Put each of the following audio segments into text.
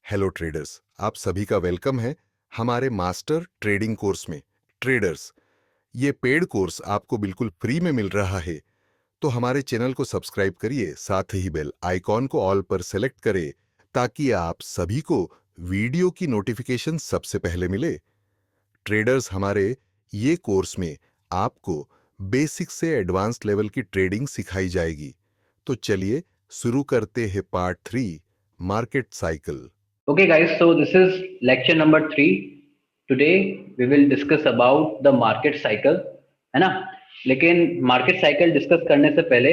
Hello traders, आप सभी का वेलकम है हमारे मास्टर ट्रेडिंग कोर्स में। ट्रेडर्स, ये पेड कोर्स आपको बिल्कुल फ्री में मिल रहा है, तो हमारे चैनल को सब्सक्राइब करिए, साथ ही बेल आइकॉन को ऑल पर सेलेक्ट करें ताकि आप सभी को वीडियो की नोटिफिकेशन सबसे पहले मिले। ट्रेडर्स, हमारे ये कोर्स में आपको बेसिक से एडवांस लेवल की ट्रेडिंग सिखाई जाएगी। तो चलिए शुरू करते हैं part 3, market cycle. Okay guys, so this is lecture number 3. Today we will discuss about the market cycle, है ना। लेकिन मार्केट साइकिल डिस्कस करने से पहले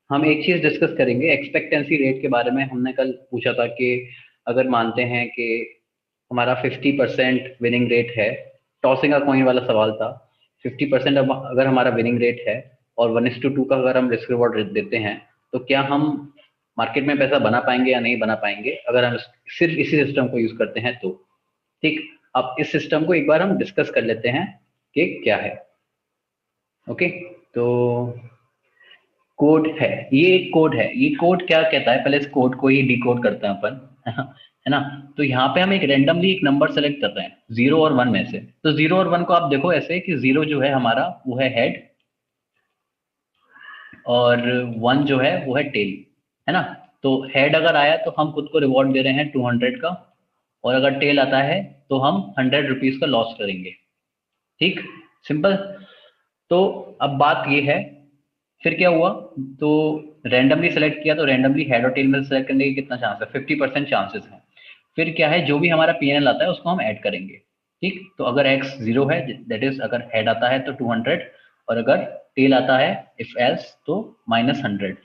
हम एक चीज डिस्कस करेंगे, एक्सपेक्टेंसी रेट के बारे में। हमने कल पूछा था कि अगर मानते हैं कि हमारा 50% विनिंग रेट है, टॉसिंग अ कॉइन वाला सवाल था। 50% अगर हमारा विनिंग रेट है और 1:2 का अगर हम रिस्क रिवॉर्ड देते हैं, तो क्या हम मार्केट में पैसा बना पाएंगे या नहीं बना पाएंगे अगर हम सिर्फ इसी सिस्टम को यूज करते हैं तो। ठीक, अब इस सिस्टम को एक बार हम डिस्कस कर लेते हैं कि क्या है। ओके, तो कोड है, ये एक कोड है। ये कोड क्या कहता है, पहले इस कोड को ही डिकोड करते हैं अपन है ना। तो यहाँ पे हम एक रेंडमली एक नंबर सेलेक्ट कर रहे हैं 0 और 1 में से। तो 0 और 1 को आप देखो ऐसे कि 0 जो है हमारा वो है हेड और 1 जो है वो है टेल, है ना। तो हेड अगर आया तो हम खुद को रिवॉर्ड दे रहे हैं 200 का, और अगर टेल आता है तो हम 100 रुपीज का लॉस करेंगे। ठीक, सिंपल। तो अब बात ये है, फिर क्या हुआ, तो रैंडमली सेलेक्ट किया, तो रैंडमली हेड और टेल में सेलेक्ट करने के कितना चांस है, 50% चांसेस है। फिर क्या है, जो भी हमारा पीएनएल आता है उसको हम ऐड करेंगे। ठीक, तो अगर एक्स 0 है, दैट इज अगर हेड आता है तो 200, और अगर टेल आता है इफ एल्स तो -100,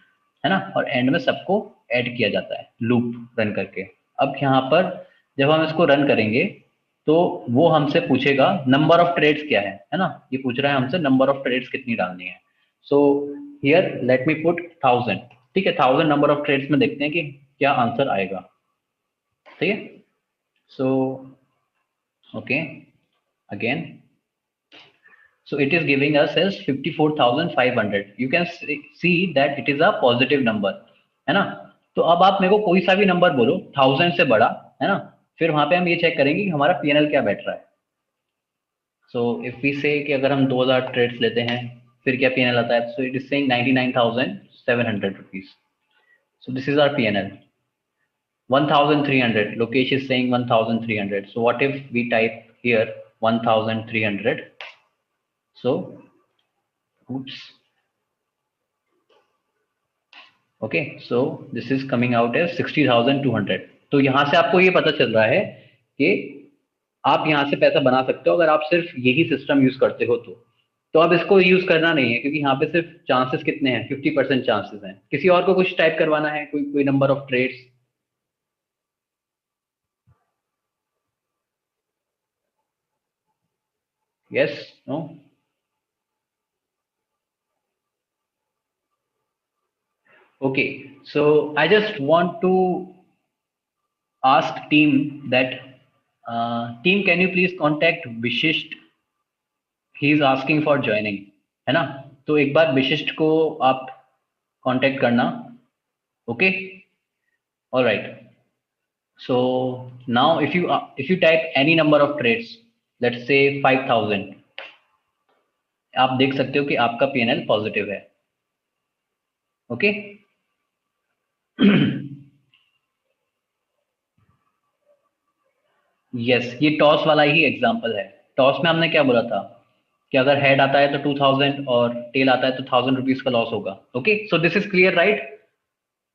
है ना। और एंड में सबको ऐड किया जाता है लूप रन करके। अब यहाँ पर जब हम इसको रन करेंगे तो वो हमसे पूछेगा नंबर ऑफ ट्रेड्स क्या है ना। ये पूछ रहा है हमसे नंबर ऑफ ट्रेड्स कितनी डालनी है। So here let me put 1000। ठीक है, 1000 नंबर ऑफ ट्रेड्स में देखते हैं कि क्या आंसर आएगा। ठीक है, so okay again, so it is giving us as 54,500. You can see that it is a positive number, है ना। तो अब आप मेरे को कोई सा भी नंबर बोलो 1000 से बड़ा, है ना। फिर वहां पे हम ये चेक करेंगे कि हमारा पीएनएल क्या बैठ रहा है। सो इफ वी से कि अगर हम 2000 ट्रेड्स लेते हैं, फिर क्या पीएनएल आता है, so it is saying 99,700 rupees. So this is our PNL. 1300, Lokesh is saying 1300, so what if we type here 1300, so oops, okay, so this is coming out as 60,200। तो यहां से आपको ये पता चल रहा है कि आप यहां से पैसा बना सकते हो अगर आप सिर्फ यही सिस्टम यूज करते हो तो अब इसको यूज करना नहीं है, क्योंकि यहाँ पे सिर्फ चांसेस कितने हैं, 50% चांसेस हैं। किसी और को कुछ टाइप करवाना है, कोई कोई number of trades. Yes, no, okay. So I just want to ask team that team can you please contact Vishisht, he is asking for joining, है ना। तो एक बार विशिष्ट को आप कांटेक्ट करना। Okay, all right. So now if you type any number of trades, let's say 5000, आप देख सकते हो कि आपका पीएनएल पॉजिटिव है। ओके यस, ये टॉस वाला ही एग्जांपल है। टॉस में हमने क्या बोला था कि अगर हेड आता है तो 2000 और टेल आता है तो 1000 रुपीज का लॉस होगा। Okay, so this is clear, right.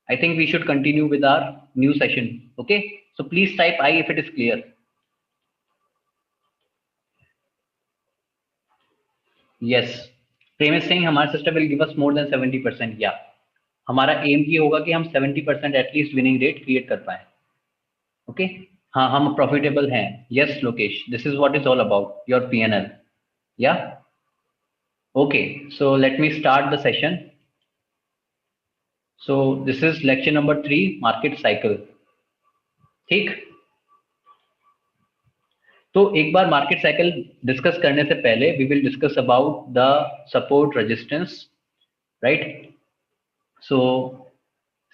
I think we should continue with our new session. Okay, so please type I if it is clear. Yes, Prem is saying हमारा system will give us more than 70%. या हमारा M ये होगा कि हम 70% at least winning rate create कर पाए। Okay, हाँ हम प्रॉफिटेबल हैं। Yes Lokesh, this is what is all about your PnL. Yeah okay, so let me start the session. So this is lecture number 3, market cycle. ठीक, तो एक बार मार्केट साइकिल डिस्कस करने से पहले we will discuss about the support resistance, right. So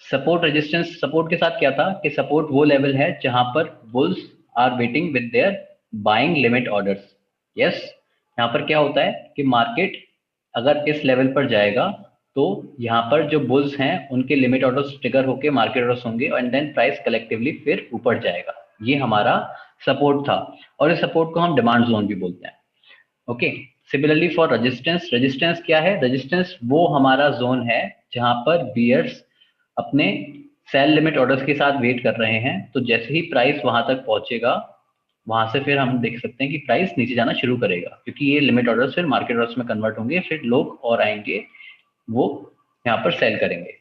support resistance, support के साथ क्या था कि सपोर्ट वो लेवल है जहां पर bulls are waiting with their buying limit orders. Yes, यहाँ पर क्या होता है कि मार्केट अगर इस लेवल पर जाएगा तो यहाँ पर जो बुल्स हैं उनके लिमिट ऑर्डर्स ट्रिगर होके मार्केट ऑर्डर्स होंगे एंड देन प्राइस कलेक्टिवली फिर ऊपर जाएगा। ये हमारा सपोर्ट था और इस सपोर्ट को हम डिमांड जोन भी बोलते हैं। Okay, similarly for resistance, resistance क्या है? रेजिस्टेंस वो हमारा जोन है जहां पर बियर्स अपने सेल लिमिट ऑर्डर्स के साथ वेट कर रहे हैं। तो जैसे ही प्राइस वहां तक पहुंचेगा वहां से फिर हम देख सकते हैं कि प्राइस नीचे जाना शुरू करेगा, क्योंकि ये लिमिट ऑर्डर्स फिर मार्केट ऑर्डर्स में कन्वर्ट होंगे, फिर लोग और आएंगे वो यहाँ पर सेल करेंगे।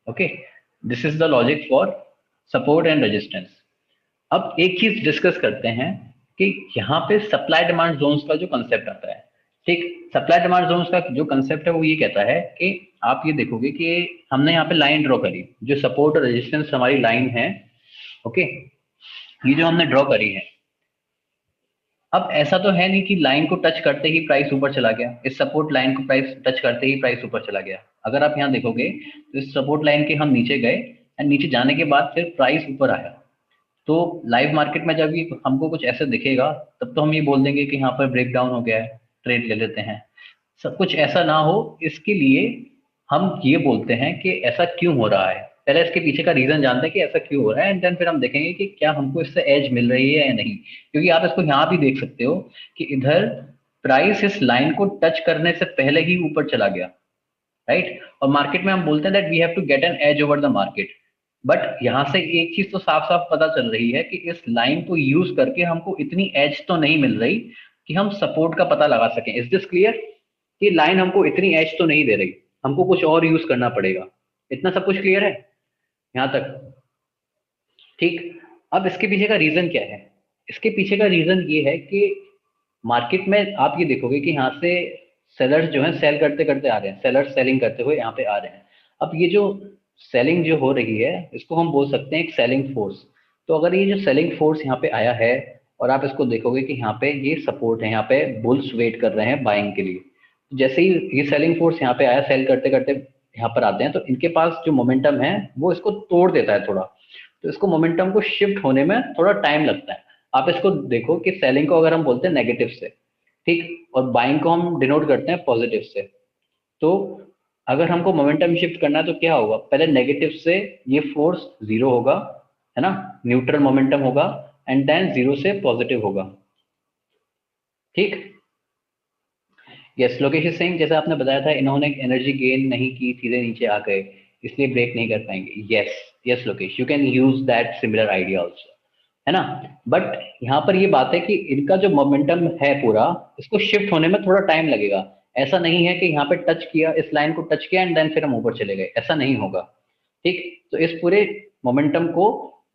Okay, this is the logic for support and resistance. अब एक चीज डिस्कस करते हैं कि यहाँ पे सप्लाई डिमांड जोन्स का जो कंसेप्ट आता है। ठीक, सप्लाई डिमांड जोन्स का जो कंसेप्ट है वो ये कहता है कि आप ये देखोगे कि हमने यहाँ पे लाइन ड्रॉ करी, जो सपोर्ट और रेजिस्टेंस हमारी लाइन है। ओके, ये जो हमने ड्रॉ करी है, अब ऐसा तो है नहीं कि लाइन को टच करते ही प्राइस ऊपर चला गया, इस सपोर्ट लाइन को प्राइस टच करते ही प्राइस ऊपर चला गया। अगर आप यहाँ देखोगे तो इस सपोर्ट लाइन के हम नीचे गए एंड नीचे जाने के बाद फिर प्राइस ऊपर आया। तो लाइव मार्केट में जब ये हमको कुछ ऐसे दिखेगा तब तो हम ये बोल देंगे कि यहाँ पर ब्रेक डाउन हो गया है, ट्रेड ले लेते हैं। सब कुछ ऐसा ना हो इसके लिए हम ये बोलते हैं कि ऐसा क्यों हो रहा है, पहले इसके पीछे का रीजन जानते हैं कि ऐसा क्यों हो रहा है एंड देन फिर हम देखेंगे कि क्या हमको इससे एज मिल रही है या नहीं। क्योंकि आप इसको यहाँ भी देख सकते हो कि इधर प्राइस इस लाइन को टच करने से पहले ही ऊपर चला गया, राइट। और मार्केट में हम बोलते हैं that we have to get an edge over the market. But यहाँ से एक चीज तो साफ साफ पता चल रही है कि इस लाइन को यूज करके हमको इतनी एज तो नहीं मिल रही कि हम सपोर्ट का पता लगा सकें। Is this clear? कि लाइन हमको इतनी एज तो नहीं दे रही, हमको कुछ और यूज करना पड़ेगा। इतना सब कुछ क्लियर है यहाँ तक? ठीक, अब इसके पीछे का रीजन क्या है? इसके पीछे का रीजन ये है कि मार्केट में आप ये देखोगे कि यहाँ से सेलर्स जो है सेल करते करते आ रहे हैं, सेलर्स सेलिंग करते हुए यहाँ पे आ रहे हैं। अब ये जो सेलिंग जो हो रही है इसको हम बोल सकते हैं एक सेलिंग फोर्स। तो अगर ये जो सेलिंग फोर्स यहाँ पे आया है और आप इसको देखोगे कि यहाँ पे ये सपोर्ट है, यहाँ पे बुल्स वेट कर रहे हैं बाइंग के लिए। जैसे ही ये सेलिंग फोर्स यहाँ पे आया, सेल करते करते यहाँ पर आते हैं, तो इनके पास जो मोमेंटम है वो इसको तोड़ देता है थोड़ा। तो इसको मोमेंटम को शिफ्ट होने में थोड़ा टाइम लगता है। आप इसको देखो कि सेलिंग को अगर हम बोलते हैं नेगेटिव से, ठीक, और बाइंग को हम डिनोट करते हैं पॉजिटिव से। तो अगर हमको मोमेंटम शिफ्ट करना है तो क्या होगा? पहले नेगेटिव से ये फोर्स जीरो होगा, है ना, न्यूट्रल मोमेंटम होगा, एंड देन जीरो से पॉजिटिव होगा। ठीक, यस लोकेश सिंह, जैसे आपने बताया था इन्होंने एनर्जी गेन नहीं की, सीधे नीचे आ गए इसलिए ब्रेक नहीं कर पाएंगे। Yes yes Lokesh, you can use that similar idea also, है ना। बट यहाँ पर ये बात है कि इनका जो मोमेंटम है पूरा, इसको शिफ्ट होने में थोड़ा टाइम लगेगा। ऐसा नहीं है कि यहाँ पे टच किया, इस लाइन को टच किया एंड देन फिर हम ऊपर चले गए, ऐसा नहीं होगा। ठीक, तो इस पूरे मोमेंटम को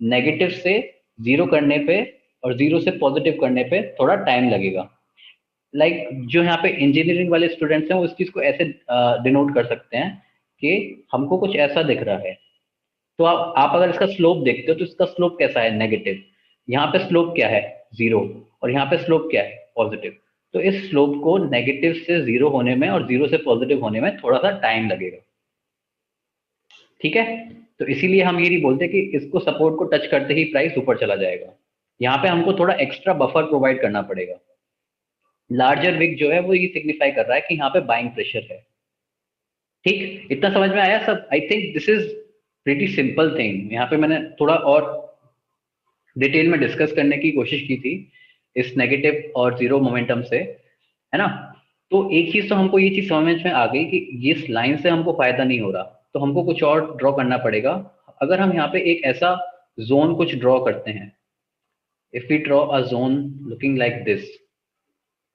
नेगेटिव से जीरो करने पे और जीरो से पॉजिटिव करने पे थोड़ा टाइम लगेगा। लाइक जो यहाँ पे इंजीनियरिंग वाले स्टूडेंट्स हैं वो इस चीज को ऐसे डिनोट कर सकते हैं कि हमको कुछ ऐसा दिख रहा है। तो आप अगर इसका स्लोप देखते हो तो इसका स्लोप कैसा है? नेगेटिव। यहाँ पे स्लोप क्या है? जीरो। और यहाँ पे स्लोप क्या है? पॉजिटिव। तो इस स्लोप को नेगेटिव से जीरो होने में और जीरो से पॉजिटिव होने में थोड़ा सा टाइम लगेगा। ठीक है, तो इसीलिए हम ये नहीं बोलते कि इसको सपोर्ट को टच करते ही प्राइस ऊपर चला जाएगा। यहाँ पे हमको थोड़ा एक्स्ट्रा बफर प्रोवाइड करना पड़ेगा। लार्जर विक जो है वो ये सिग्निफाई कर रहा है कि यहाँ पे बाइंग प्रेशर है। ठीक, इतना समझ में आया सब? I think this is pretty simple thing. यहाँ पे मैंने थोड़ा और डिटेल में डिस्कस करने की कोशिश की थी इस नेगेटिव और जीरो मोमेंटम से, है ना। तो एक चीज तो हमको ये चीज समझ में आ गई कि इस लाइन से हमको फायदा नहीं हो रहा, तो हमको कुछ और ड्रॉ करना पड़ेगा। अगर हम यहाँ पे एक ऐसा जोन कुछ ड्रॉ करते हैं, if we draw a zone looking like this,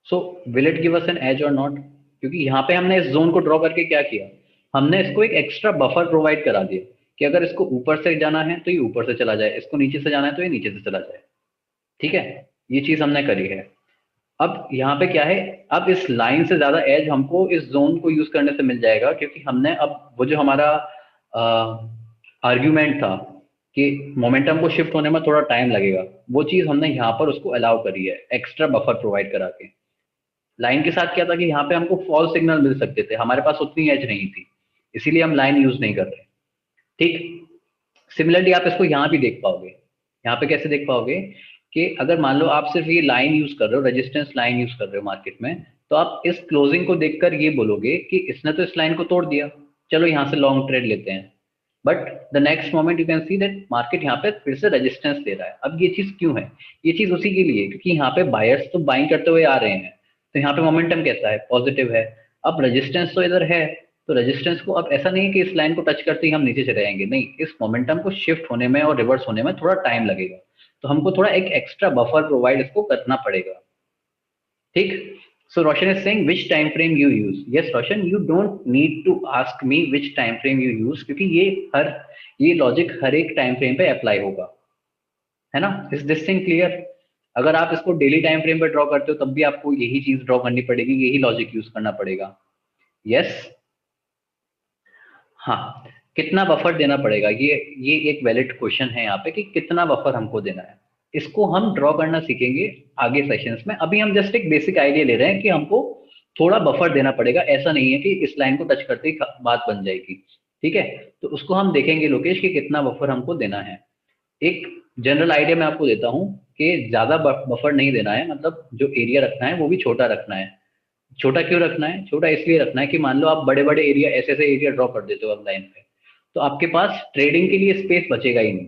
so will it give us an edge और नॉट? क्योंकि यहाँ पे हमने इस जोन को ड्रॉ करके क्या किया, हमने इसको एक एक्स्ट्रा बफर प्रोवाइड करा दिया कि अगर इसको ऊपर से जाना है तो ये ऊपर से चला जाए, इसको नीचे से जाना है तो ये नीचे से चला जाए। ठीक है, ये चीज हमने करी है। अब यहाँ पे क्या है, अब इस लाइन से ज्यादा एज हमको इस जोन को यूज करने से मिल जाएगा, क्योंकि हमने अब वो जो हमारा आर्ग्यूमेंट था कि मोमेंटम को शिफ्ट होने में थोड़ा टाइम लगेगा, वो चीज हमने यहाँ पर उसको अलाउ करी है एक्स्ट्रा बफर प्रोवाइड करा के। लाइन के साथ क्या था कि यहाँ पे हमको फॉल्स सिग्नल मिल सकते थे, हमारे पास उतनी एज नहीं थी, इसीलिए हम लाइन यूज नहीं कर रहे। ठीक, सिमिलरली आप इसको यहाँ भी देख पाओगे। यहाँ पे कैसे देख पाओगे कि अगर मान लो आप सिर्फ ये लाइन यूज कर रहे हो, रेजिस्टेंस लाइन यूज कर रहे हो मार्केट में, तो आप इस क्लोजिंग को देखकर ये बोलोगे कि इसने तो इस लाइन को तोड़ दिया, चलो यहाँ से लॉन्ग ट्रेड लेते हैं। But the next moment you can see that market यहाँ पे फिर से रेजिस्टेंस दे रहा है। अब ये चीज क्यों है? ये चीज उसी के लिए क्योंकि यहाँ पे बायर्स तो बाइंग करते हुए आ रहे हैं, तो यहाँ पे मोमेंटम कैसा है? पॉजिटिव है। अब रेजिस्टेंस तो इधर है, तो रेजिस्टेंस को अब ऐसा नहीं है कि इस लाइन को टच करते ही हम नीचे चले जाएंगे, नहीं, इस मोमेंटम को शिफ्ट होने में और रिवर्स होने में थोड़ा टाइम लगेगा, तो हमको थोड़ा एक एक्स्ट्रा बफर प्रोवाइड इसको करना पड़ेगा। ठीक। So Roshan is saying which time frame you use. Yes Roshan, you don't need to ask me which time frame you use, क्योंकि ये लॉजिक हर एक टाइम फ्रेम पे अप्लाई होगा, है ना? Is this thing clear? अगर आप इसको डेली टाइम फ्रेम पे ड्रॉ करते हो तब भी आपको यही चीज ड्रॉ करनी पड़ेगी, यही लॉजिक यूज करना पड़ेगा। यस। हाँ, कितना बफर देना पड़ेगा, ये एक वैलिड क्वेश्चन है यहाँ पे कि कितना बफर हमको देना है। इसको हम ड्रॉ करना सीखेंगे आगे सेशंस में। अभी हम जस्ट एक बेसिक आइडिया ले रहे हैं कि हमको थोड़ा बफर देना पड़ेगा, ऐसा नहीं है कि इस लाइन को टच करते ही बात बन जाएगी। ठीक है, तो उसको हम देखेंगे लोकेश कि कितना बफर हमको देना है। एक जनरल आइडिया मैं आपको देता हूँ कि ज्यादा बफर नहीं देना है, मतलब जो एरिया रखना है वो भी छोटा रखना है। छोटा क्यों रखना है? छोटा इसलिए रखना है कि मान लो आप बड़े बड़े एरिया ऐसे ऐसे एरिया ड्रॉ कर देते हो अब लाइन पे, तो आपके पास ट्रेडिंग के लिए स्पेस बचेगा ही नहीं,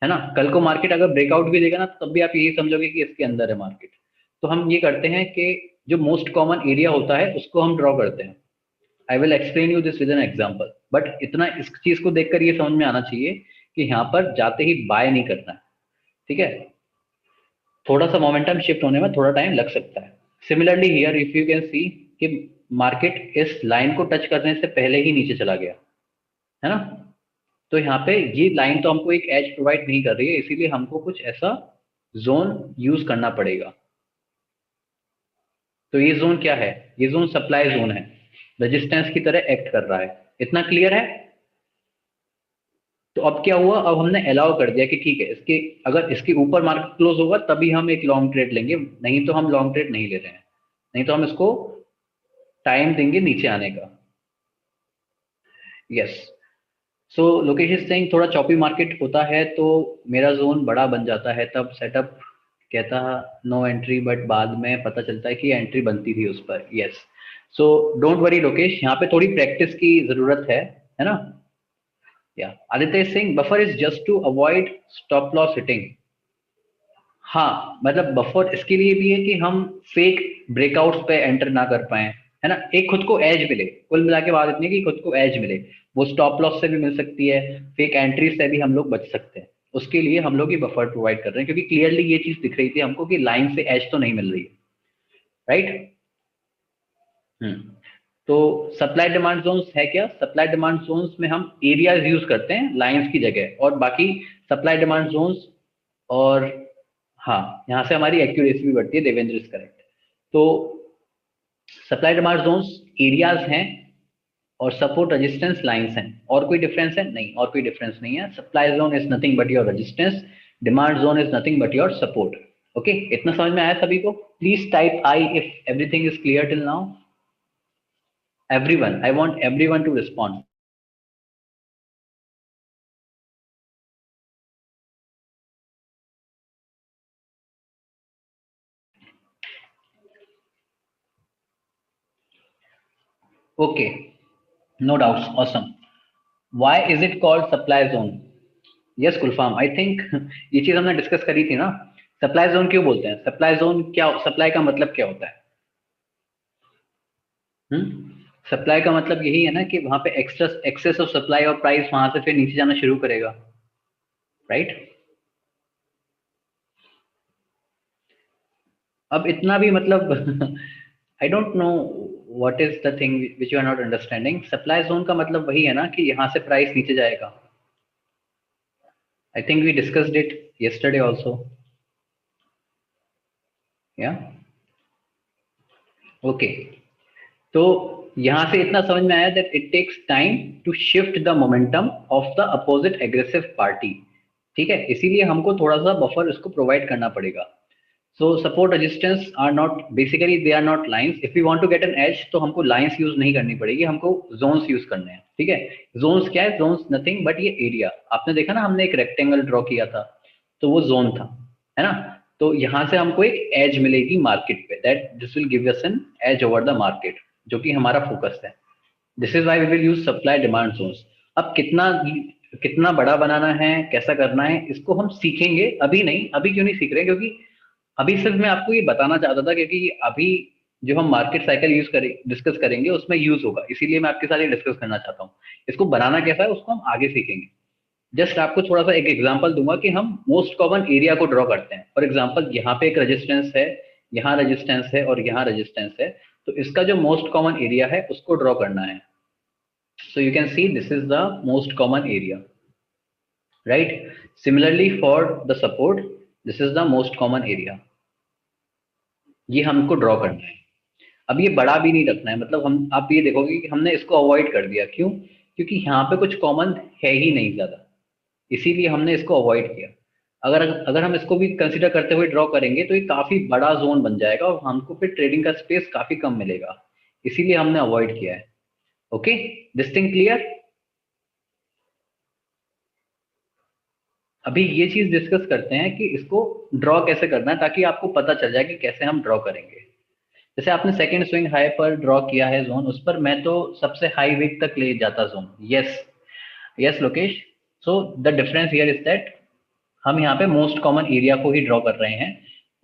है ना? कल को मार्केट अगर ब्रेकआउट भी देगा ना, तब भी आप यही समझोगे कि इसके अंदर है मार्केट। तो हम ये करते हैं कि जो मोस्ट कॉमन एरिया होता है उसको हम ड्रॉ करते हैं। I will explain you this with an example, but इतना इस चीज को देखकर ये समझ में आना चाहिए कि यहाँ पर जाते ही बाय नहीं करना है। ठीक है, थोड़ा सा मोमेंटम शिफ्ट होने में थोड़ा टाइम लग सकता है। Similarly here if you can see कि मार्केट इस लाइन को टच करने से पहले ही नीचे चला गया, है ना? तो यहाँ पे ये लाइन तो हमको एक एज प्रोवाइड नहीं कर रही है, इसीलिए हमको कुछ ऐसा जोन यूज करना पड़ेगा। तो ये जोन क्या है? ये जोन सप्लाई जोन है, रेजिस्टेंस की तरह एक्ट कर रहा है। इतना क्लियर है? तो अब क्या हुआ, अब हमने अलाउ कर दिया कि ठीक है, इसके अगर इसके ऊपर मार्केट क्लोज होगा तभी हम एक लॉन्ग ट्रेड लेंगे, नहीं तो हम लॉन्ग ट्रेड नहीं ले रहे हैं, नहीं तो हम इसको टाइम देंगे नीचे आने का। Yes. So Lokesh is saying थोड़ा चॉपी मार्केट होता है तो मेरा जोन बड़ा बन जाता है, तब सेटअप कहता नो एंट्री, बट बाद में पता चलता है कि एंट्री बनती थी उस पर। Yes, so don't worry Lokesh, यहाँ पे थोड़ी प्रैक्टिस की जरूरत है ना? या Aditya is saying buffer is just to avoid stop loss hitting. हाँ, मतलब बफर इसके लिए भी है कि हम फेक ब्रेकआउट्स पे एंटर ना कर पाए, है ना? एक खुद को एज मिले, कुल मिला के बात इतनी कि खुद को एज मिले। वो स्टॉप लॉस से भी मिल सकती है, फेक एंट्री से भी हम लोग बच सकते हैं। उसके लिए हम लोग ये बफर प्रोवाइड कर रहे हैं, क्योंकि क्लियरली ये चीज दिख रही थी हमको कि लाइन से एज तो नहीं मिल रही है, राइट? तो सप्लाई डिमांड जोन्स है क्या? सप्लाई डिमांड जोन्स में हम एरियाज यूज करते हैं लाइंस की जगह, और बाकी सप्लाई डिमांड जोन्स, और हाँ, यहाँ से हमारी एक्यूरेसी भी बढ़ती है। Devendra is correct. तो सप्लाई डिमांड जोन्स एरियाज हैं और सपोर्ट रेजिस्टेंस लाइंस हैं। और कोई डिफरेंस है? नहीं, और कोई डिफरेंस नहीं है। Supply zone is nothing but your resistance, demand zone is nothing but your support. Okay, इतना समझ में आया सभी को? Please type I if everything is clear till now. Everyone, I want everyone to respond. Okay, no doubts, awesome. Why is it called supply zone? Yes Kulfam, I think ये चीज हमने discuss करी थी ना। सप्लाई जोन क्यों बोलते हैं? Supply zone क्या, सप्लाई का मतलब क्या होता है? सप्लाई का मतलब यही है ना कि वहां पे एक्सेस ऑफ सप्लाई और प्राइस वहां से फिर नीचे जाना शुरू करेगा, राइट? अब इतना भी मतलब I don't know what is the thing which you are not understanding. Supply zone का मतलब वही है ना कि यहाँ से प्राइस नीचे जाएगा। I think we discussed it yesterday also. Yeah, okay. तो यहां से इतना समझ में आया that it takes time to shift the momentum of the opposite aggressive party. ठीक है, इसीलिए हमको थोड़ा सा बफर इसको प्रोवाइड करना पड़ेगा। So support resistance are not basically, they are not lines. If you want to get an edge तो हमको लाइंस यूज नहीं करनी पड़ेगी, हमको जोन्स यूज करने हैं, ठीक है। जोन्स क्या है? जोन्स नथिंग बट ये एरिया, आपने देखा ना हमने एक रेक्टेंगल ड्रॉ किया था, तो वो जोन था, है ना। तो यहाँ से हमको एक एज मिलेगी मार्केट पे, that this will give us an edge over the market, जो कि हमारा फोकस है। This is why we will use supply demand zones. अब कितना कितना बड़ा बनाना है, कैसा करना है, इसको हम सीखेंगे, अभी नहीं। अभी क्यों नहीं सीख रहे? क्योंकि अभी सिर्फ मैं आपको ये बताना चाहता था, क्योंकि अभी जो हम मार्केट साइकिल यूज करें, डिस्कस करेंगे, उसमें यूज होगा, इसीलिए मैं आपके साथ ये डिस्कस करना चाहता हूँ। इसको बनाना कैसा है उसको हम आगे सीखेंगे। जस्ट आपको थोड़ा सा एक एग्जांपल दूंगा कि हम मोस्ट कॉमन एरिया को ड्रॉ करते हैं। फॉर एग्जांपल यहाँ पे एक रेजिस्टेंस है, यहाँ रेजिस्टेंस है और यहाँ रेजिस्टेंस है, तो इसका जो मोस्ट कॉमन एरिया है उसको ड्रॉ करना है। So you can see this is the most common area, right. Similarly for the support, this is the most common area, ये हमको ड्रॉ करना है। अब ये बड़ा भी नहीं रखना है, मतलब हम, आप ये देखोगे कि हमने इसको अवॉइड कर दिया, क्यों? क्योंकि यहाँ पे कुछ कॉमन है ही नहीं ज्यादा, इसीलिए हमने इसको अवॉइड किया। अगर अगर हम इसको भी कंसीडर करते हुए ड्रॉ करेंगे तो ये काफी बड़ा जोन बन जाएगा और हमको फिर ट्रेडिंग का स्पेस काफी कम मिलेगा, इसीलिए हमने अवॉइड किया है। Okay, this thing clear? अभी ये चीज डिस्कस करते हैं कि इसको ड्रॉ कैसे करना है, ताकि आपको पता चल जाए कि कैसे हम ड्रॉ करेंगे। जैसे आपने सेकंड स्विंग हाई पर ड्रॉ किया है जोन, उस पर मैं तो सबसे हाई विक तक ले जाता zone. Yes, yes Lokesh. So the difference here is that हम यहाँ पे मोस्ट कॉमन एरिया को ही ड्रॉ कर रहे हैं।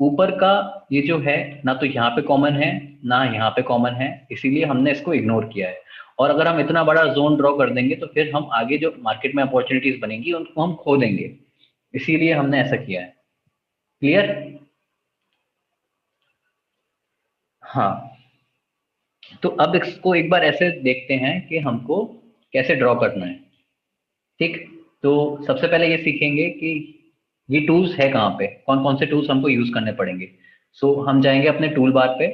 ऊपर का ये जो है, ना तो यहाँ पे कॉमन है ना यहाँ पे कॉमन है, इसीलिए हमने इसको इग्नोर किया है। और अगर हम इतना बड़ा जोन ड्रॉ कर देंगे तो फिर हम आगे जो मार्केट में अपॉर्चुनिटीज बनेंगी उनको हम खो देंगे, इसीलिए हमने ऐसा किया है। क्लियर? हाँ, तो अब इसको एक बार ऐसे देखते हैं कि हमको कैसे ड्रॉ करना है। ठीक, तो सबसे पहले ये सीखेंगे कि ये टूल्स है कहाँ पे, कौन कौन से टूल्स हमको यूज करने पड़ेंगे। सो हम जाएंगे अपने टूल बार पे।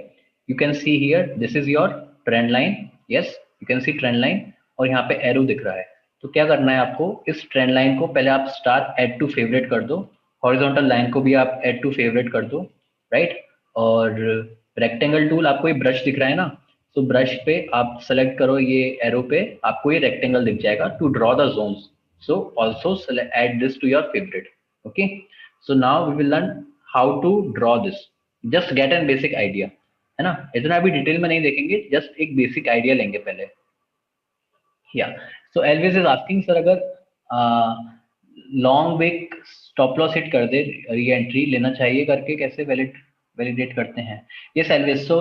You can see here this is your trend line. Yes, you can C trend line, और यहाँ पे एरो दिख रहा है। तो क्या करना है आपको, इस ट्रेंड लाइन को पहले आप स्टार एड टू फेवरेट कर दो, हॉरिजॉन्टल लाइन को भी आप एड टू फेवरेट कर दो, राइट। और रेक्टेंगल टूल, आपको ये ब्रश दिख रहा है ना, तो ब्रश पे आप सेलेक्ट करो ये एरो पे, आपको ये रेक्टेंगल दिख जाएगा to draw the zones. So also add this to your favorite. Okay. So now we will learn how to draw this. Just get an basic idea. है ना, इतना भी डिटेल में नहीं देखेंगे, जस्ट एक बेसिक आइडिया लेंगे पहले। या so Elvis is asking sir, अगर long wick stop loss hit कर दे, री एंट्री लेना चाहिए करके कैसे वैलिडेट करते हैं? यस एलविस, सो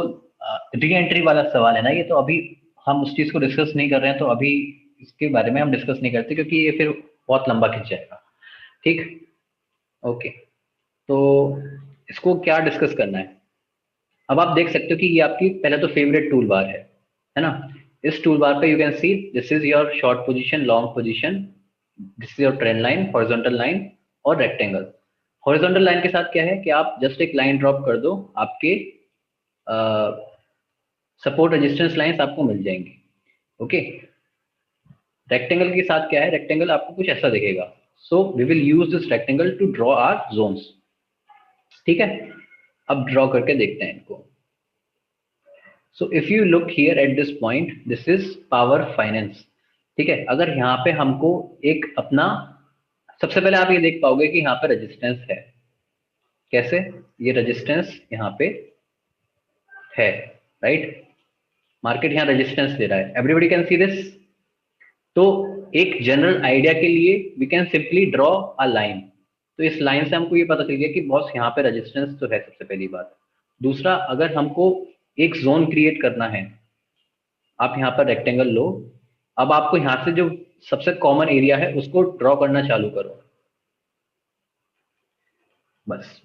री एंट्री वाला सवाल है ना ये, तो अभी हम उस चीज को डिस्कस नहीं कर रहे हैं, तो अभी इसके बारे में हम डिस्कस नहीं करते, क्योंकि ये फिर बहुत लंबा खिंच जाएगा। ठीक, ओके। तो इसको क्या डिस्कस करना है? अब आप देख सकते हो कि ये आपकी पहले तो फेवरेट टूल बार है ना। इस टूल बार पे you can see this is your short position, long position, this is your trend line, horizontal line और रेक्टेंगल। हॉरिजॉन्टल लाइन के साथ क्या है कि आप जस्ट एक लाइन ड्रॉप कर दो, आपके सपोर्ट रेजिस्टेंस लाइंस आपको मिल जाएंगी। ओके, रेक्टेंगल के साथ क्या है, रेक्टेंगल आपको कुछ ऐसा दिखेगा। So we will use this rectangle to draw our zones. ठीक है, अब ड्रॉ करके देखते हैं इनको। So if you look here at this point, this is power finance. ठीक है, अगर यहाँ पे हमको एक अपना, सबसे पहले आप ये देख पाओगे कि यहाँ पे रेजिस्टेंस है। कैसे? ये रेजिस्टेंस यहाँ पे है, राइट। मार्केट यहाँ रेजिस्टेंस दे रहा है, एवरीबडी कैन सी दिस। तो एक जनरल आइडिया के लिए we can simply draw a line. तो इस लाइन से हमको ये पता चल गया कि बॉस यहाँ पे रेजिस्टेंस तो है, सबसे पहली बात। दूसरा, अगर हमको एक जोन क्रिएट करना है, आप यहाँ पर रेक्टेंगल लो, अब आपको यहाँ से जो सबसे कॉमन एरिया है उसको ड्रॉ करना चालू करो, बस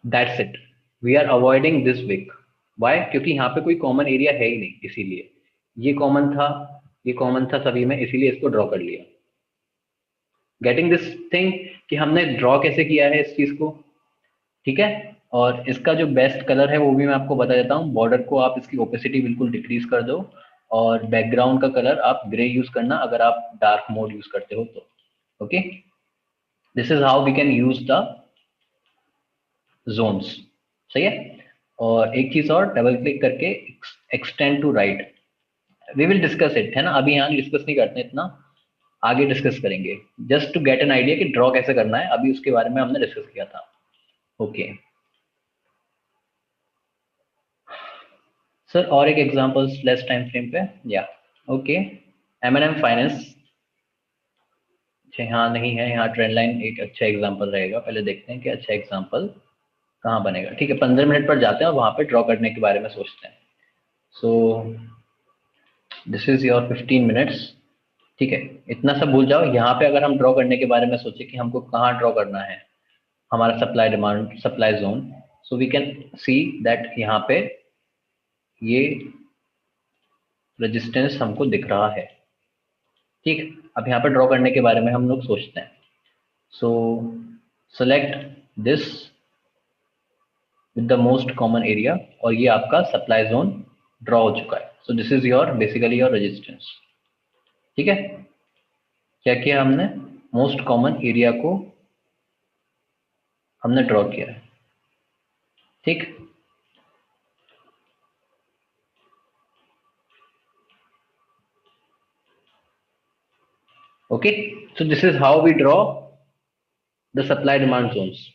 that's it. We are avoiding this wick. Why? क्योंकि यहाँ पे कोई कॉमन एरिया है ही नहीं, इसीलिए ये कॉमन था, ये कॉमन था सभी में, इसीलिए इसको ड्रॉ कर लिया। गेटिंग दिस थिंग कि हमने ड्रॉ कैसे किया है इस चीज को। ठीक है, और इसका जो बेस्ट कलर है वो भी मैं आपको बता देता हूँ। बॉर्डर को आप इसकी ओपेसिटी बिल्कुल डिक्रीज कर दो, और बैकग्राउंड का कलर आप ग्रे यूज करना अगर आप डार्क मोड यूज करते हो तो। Okay, this is how we can use the zones, सही है। और एक चीज और, डबल क्लिक करके extend to right, we will discuss it, है ना, अभी यहाँ डिस्कस नहीं करते इतना, आगे डिस्कस करेंगे, just to get an idea कि ड्रॉ कैसे करना है, अभी उसके बारे में हमने डिस्कस किया था। ओके सर, और एक एग्जांपल्स लेस टाइम फ्रेम पे, या ओके। M&M फाइनेंस, अच्छा यहाँ नहीं है, यहाँ ट्रेंड लाइन एक अच्छा एग्जांपल रहेगा, पहले देखते हैं कि अच्छा एग्जांपल कहाँ बनेगा। ठीक है, 15 मिनट पर जाते हैं और वहाँ पे ड्रॉ करने के बारे में सोचते हैं। सो दिस इज योर 15 मिनट्स। ठीक है, इतना सब भूल जाओ। यहाँ पे अगर हम ड्रॉ करने के बारे में सोचे कि हमको कहाँ ड्रॉ करना है, हमारा supply demand supply zone, so we can see that यहाँ पे ये रेजिस्टेंस हमको दिख रहा है। ठीक, अब यहाँ पे ड्रॉ करने के बारे में हम लोग सोचते हैं। सो select this with the most common area, और ये आपका सप्लाई जोन ड्रॉ हो चुका है। So this is your basically your resistance. ठीक है, क्या किया हमने, मोस्ट कॉमन एरिया को हमने ड्रॉ किया है। ठीक, okay, so this is how we draw the supply demand zones.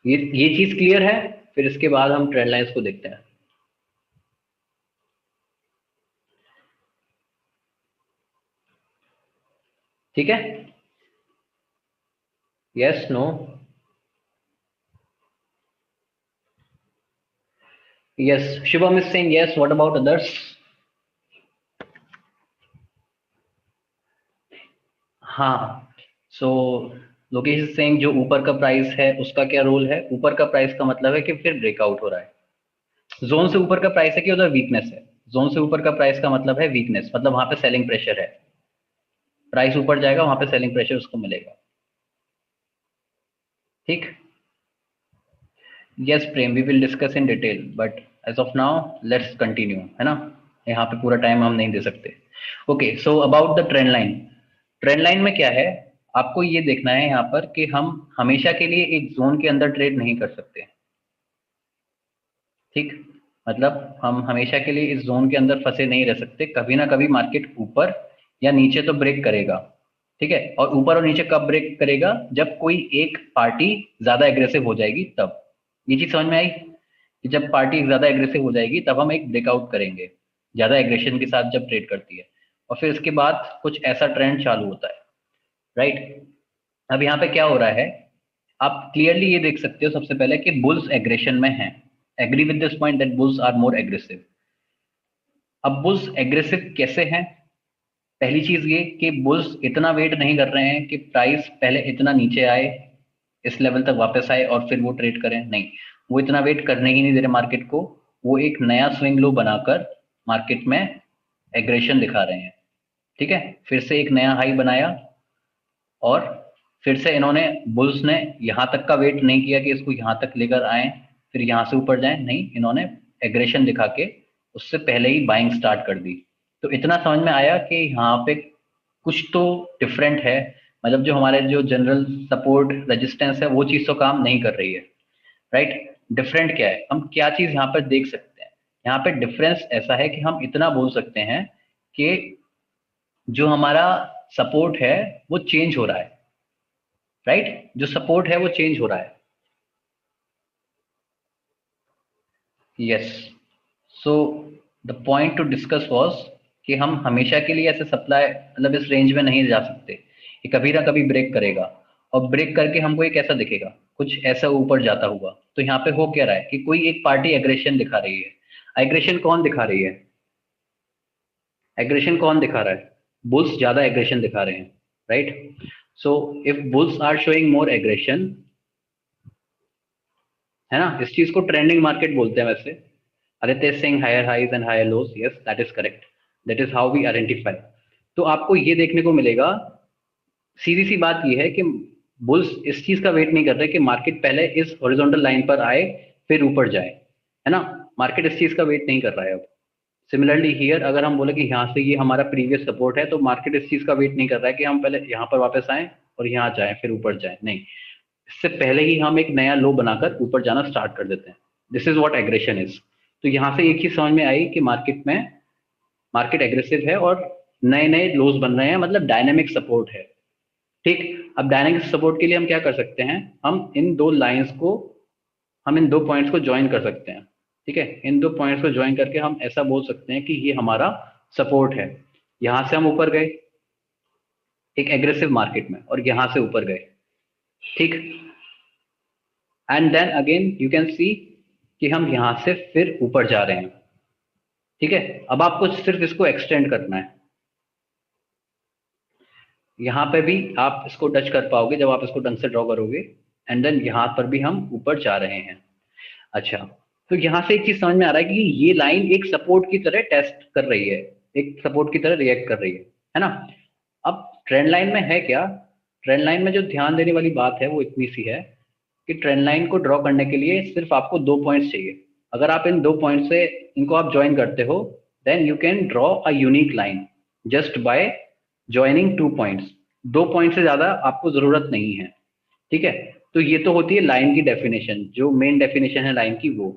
ये चीज क्लियर है, फिर इसके बाद हम ट्रेंड लाइंस को देखते हैं। ठीक है, yes no, yes, Shubham is saying yes, what about others? हाँ, सो लोकेश इज सेइंग जो ऊपर का प्राइस है उसका क्या रोल है, ऊपर का प्राइस का मतलब है कि फिर ब्रेकआउट हो रहा है। जोन से ऊपर का प्राइस है कि उधर वीकनेस है, जोन से ऊपर का प्राइस का मतलब है वीकनेस, मतलब वहां पे सेलिंग प्रेशर है, प्राइस ऊपर जाएगा वहां पे सेलिंग प्रेशर उसको मिलेगा। ठीक, yes Prem, we will discuss in detail, but as of now let's continue, है ना, यहाँ पे पूरा टाइम हम नहीं दे सकते। Okay, so about the trend line, trend line में क्या है, आपको ये देखना है यहाँ पर कि हम हमेशा के लिए एक जोन के अंदर ट्रेड नहीं कर सकते। ठीक, मतलब हम हमेशा के लिए इस जोन के अंदर फंसे नहीं रह सकते, कभी ना कभी मार्केट ऊपर या नीचे तो ब्रेक करेगा। ठीक है, और ऊपर और नीचे कब ब्रेक करेगा, जब कोई एक पार्टी ज्यादा एग्रेसिव हो जाएगी तब। ये चीज समझ में आई कि जब पार्टी ज्यादा एग्रेसिव हो जाएगी तब हम एक ब्रेकआउट करेंगे, ज्यादा एग्रेशन के साथ जब ट्रेड करती है, और फिर इसके बाद कुछ ऐसा ट्रेंड चालू होता है। राइट, अब यहाँ पे क्या हो रहा है, आप क्लियरली ये देख सकते हो सबसे पहले कि बुल्स एग्रेशन में हैं। Agree with this point that bulls are more aggressive. अब बुल्स एग्रेसिव कैसे हैं, पहली चीज ये कि बुल्स इतना वेट नहीं कर रहे हैं कि प्राइस पहले इतना नीचे आए, इस लेवल तक वापस आए और फिर वो ट्रेड करें, नहीं, वो इतना वेट करने ही नहीं दे रहे मार्केट को, वो एक नया स्विंग लो बनाकर मार्केट में एग्रेशन दिखा रहे हैं। ठीक है, फिर से एक नया हाई बनाया, और फिर से इन्होंने बुल्स ने यहाँ तक का वेट नहीं किया कि इसको यहाँ तक लेकर आए फिर यहाँ से ऊपर जाए, नहीं, इन्होंने एग्रेशन दिखा के उससे पहले ही बाइंग स्टार्ट कर दी। तो इतना समझ में आया कि यहाँ पे कुछ तो डिफरेंट है, मतलब जो हमारे जो जनरल सपोर्ट रेजिस्टेंस है वो चीज तो काम नहीं कर रही है। राइट, डिफरेंट क्या है, हम क्या चीज यहाँ पर देख सकते हैं, यहाँ पे डिफरेंस ऐसा है कि हम इतना बोल सकते हैं कि जो हमारा सपोर्ट है वो चेंज हो रहा है। राइट, जो सपोर्ट है वो चेंज हो रहा है। Yes, so the point two discuss was कि हम हमेशा के लिए ऐसे सप्लाई मतलब इस रेंज में नहीं जा सकते, ये कभी ना कभी ब्रेक करेगा, और ब्रेक करके हमको ये कैसा दिखेगा, कुछ ऐसा ऊपर जाता हुआ। तो यहाँ पे हो क्या रहा है कि कोई एक पार्टी एग्रेशन दिखा रही है। एग्रेशन कौन दिखा रही है, एग्रेशन कौन दिखा रहा है, बुल्स ज्यादा एग्रेशन दिखा रहे हैं। Right, so if bulls are showing more aggression, है ना, इस चीज को ट्रेंडिंग मार्केट बोलते हैं वैसे। Aditya Singh higher highs and higher lows, yes that is correct, that is how we identify. तो आपको ये देखने को मिलेगा, सीधी सी बात ये है कि बुल्स इस चीज का वेट नहीं कर रहे कि मार्केट पहले इस हॉरिजॉन्टल लाइन पर आए फिर ऊपर जाए, है ना, मार्केट इस चीज का वेट नहीं कर रहा है अब। सिमिलरली हियर अगर हम बोले कि यहाँ से ये हमारा प्रीवियस सपोर्ट है, तो मार्केट इस चीज का वेट नहीं कर रहा है कि हम पहले यहाँ पर वापस आए और यहाँ जाए फिर ऊपर जाए, नहीं, इससे पहले ही हम एक नया लो बनाकर ऊपर जाना स्टार्ट कर देते हैं। This is what aggression is. तो यहाँ से एक चीज समझ में आई कि मार्केट एग्रेसिव है और नए नए लोज बन रहे हैं, मतलब डायनेमिक सपोर्ट है। ठीक, अब डायनेमिक सपोर्ट के लिए हम क्या कर सकते हैं, हम इन दो पॉइंट्स को ज्वाइन कर सकते हैं। ठीक है, इन दो पॉइंट्स को ज्वाइन करके हम ऐसा बोल सकते हैं कि ये हमारा सपोर्ट है। यहां से हम ऊपर गए एक एग्रेसिव मार्केट में और यहां से ऊपर गए। ठीक, and then again you can see कि हम यहां से फिर ऊपर जा रहे हैं। ठीक है, अब आपको सिर्फ इसको एक्सटेंड करना है। यहां पे भी आप इसको टच कर पाओगे जब आप इसको ढंग से ड्रॉ करोगे। एंड देन यहां पर भी हम ऊपर जा रहे हैं। अच्छा, तो यहां से एक चीज समझ में आ रहा है कि ये लाइन एक सपोर्ट की तरह टेस्ट कर रही है, एक सपोर्ट की तरह रिएक्ट कर रही है ना। अब ट्रेंड लाइन में है क्या, ट्रेंड लाइन में जो ध्यान देने वाली बात है वो इतनी सी है कि ट्रेंड लाइन को ड्रॉ करने के लिए सिर्फ आपको दो पॉइंट्स चाहिए। अगर आप इन दो पॉइंट से इनको आप ज्वाइन करते हो then you can draw a unique line just by joining two points. दो पॉइंट से ज्यादा आपको जरूरत नहीं है। ठीक है, तो ये तो होती है लाइन की डेफिनेशन, जो मेन डेफिनेशन है लाइन की वो।